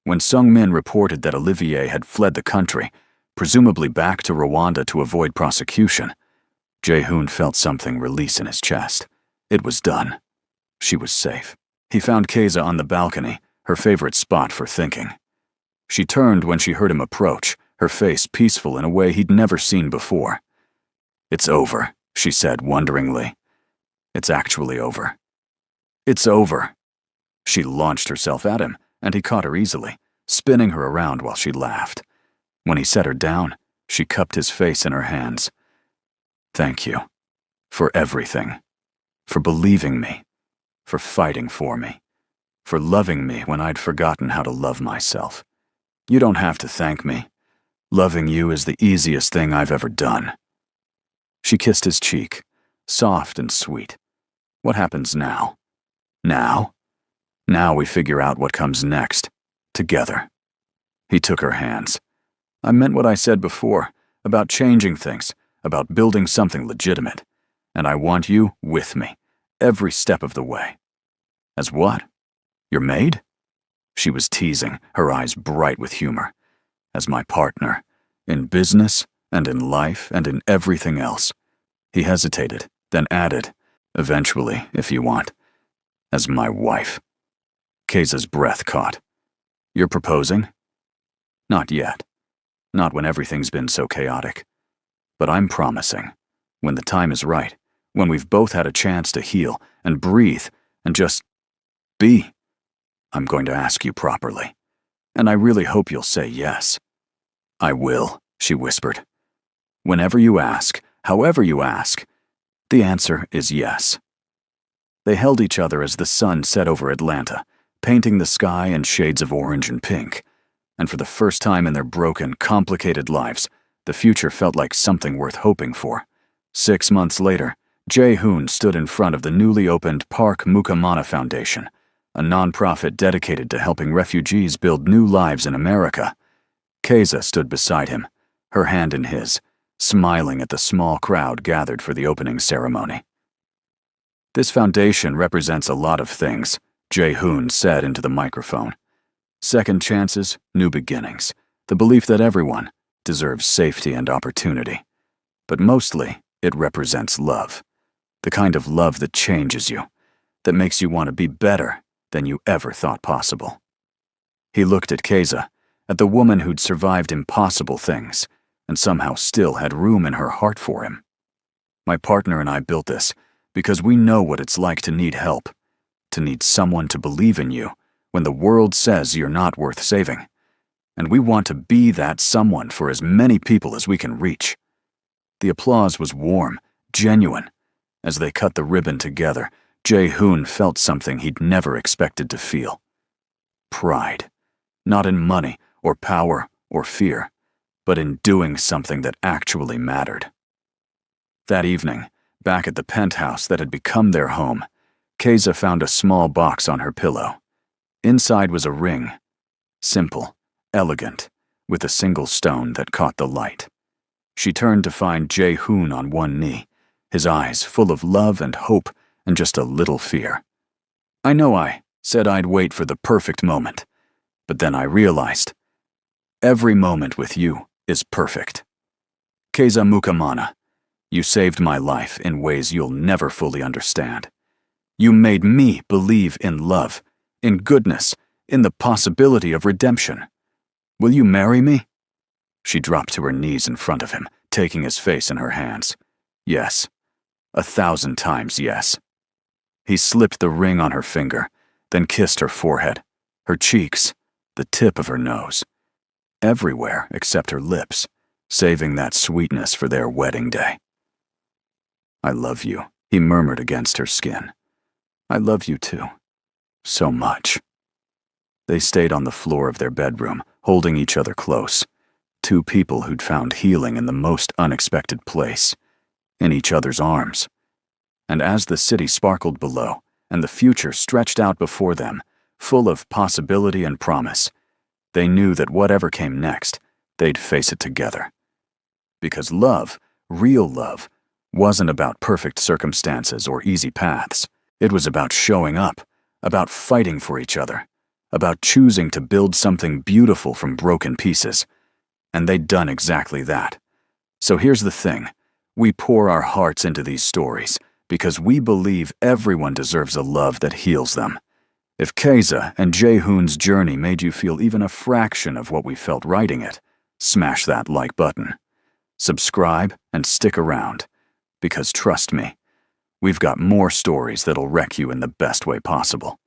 When Sung-min reported that Olivier had fled the country, presumably back to Rwanda to avoid prosecution, Jae-hoon felt something release in his chest. It was done. She was safe. He found Keiza on the balcony, her favorite spot for thinking. She turned when she heard him approach, her face peaceful in a way he'd never seen before. "It's over," she said wonderingly. "It's actually over. It's over." She launched herself at him, and he caught her easily, spinning her around while she laughed. When he set her down, she cupped his face in her hands. "Thank you. For everything. For believing me. For fighting for me. For loving me when I'd forgotten how to love myself. You don't have to thank me. Loving you is the easiest thing I've ever done." She kissed his cheek, soft and sweet. "What happens now?" "Now? Now we figure out what comes next. Together." He took her hands. "I meant what I said before, about changing things, about building something legitimate. And I want you with me, every step of the way." "As what? Your maid?" She was teasing, her eyes bright with humor. "As my partner, in business and in life and in everything else." He hesitated, then added, "Eventually, if you want. As my wife." Keiza's breath caught. "You're proposing?" "Not yet. Not when everything's been so chaotic. But I'm promising. When the time is right, when we've both had a chance to heal and breathe and just be, I'm going to ask you properly. And I really hope you'll say yes." "I will," she whispered. "Whenever you ask, however you ask, the answer is yes." They held each other as the sun set over Atlanta, painting the sky in shades of orange and pink. And for the first time in their broken, complicated lives, the future felt like something worth hoping for. 6 months later, Jae-hoon stood in front of the newly opened Park Mukamana Foundation, a nonprofit dedicated to helping refugees build new lives in America. Keiza stood beside him, her hand in his, smiling at the small crowd gathered for the opening ceremony. "This foundation represents a lot of things," Jae-hoon said into the microphone. "Second chances, new beginnings, the belief that everyone deserves safety and opportunity. But mostly, it represents love. The kind of love that changes you, that makes you want to be better than you ever thought possible." He looked at Keiza, at the woman who'd survived impossible things, and somehow still had room in her heart for him. "My partner and I built this because we know what it's like to need help, to need someone to believe in you when the world says you're not worth saving. And we want to be that someone for as many people as we can reach." The applause was warm, genuine. As they cut the ribbon together, Jae-hoon felt something he'd never expected to feel. Pride. Not in money or power or fear, but in doing something that actually mattered. That evening, back at the penthouse that had become their home, Keiza found a small box on her pillow. Inside was a ring. Simple, elegant, with a single stone that caught the light. She turned to find Jae-hoon on one knee, his eyes full of love and hope and just a little fear. "I know I said I'd wait for the perfect moment, but then I realized every moment with you is perfect. Keiza Mukamana, you saved my life in ways you'll never fully understand. You made me believe in love, in goodness, in the possibility of redemption. Will you marry me?" She dropped to her knees in front of him, taking his face in her hands. "Yes. 1,000 times yes." He slipped the ring on her finger, then kissed her forehead, her cheeks, the tip of her nose. Everywhere except her lips, saving that sweetness for their wedding day. "I love you," he murmured against her skin. "I love you too. So much." They stayed on the floor of their bedroom, holding each other close. Two people who'd found healing in the most unexpected place, in each other's arms. And as the city sparkled below, and the future stretched out before them, full of possibility and promise, they knew that whatever came next, they'd face it together. Because love, real love, wasn't about perfect circumstances or easy paths. It was about showing up, about fighting for each other, about choosing to build something beautiful from broken pieces. And they'd done exactly that. So here's the thing. We pour our hearts into these stories because we believe everyone deserves a love that heals them. If Keza and Jae-hoon's journey made you feel even a fraction of what we felt writing it, smash that like button. Subscribe and stick around, because trust me, we've got more stories that'll wreck you in the best way possible.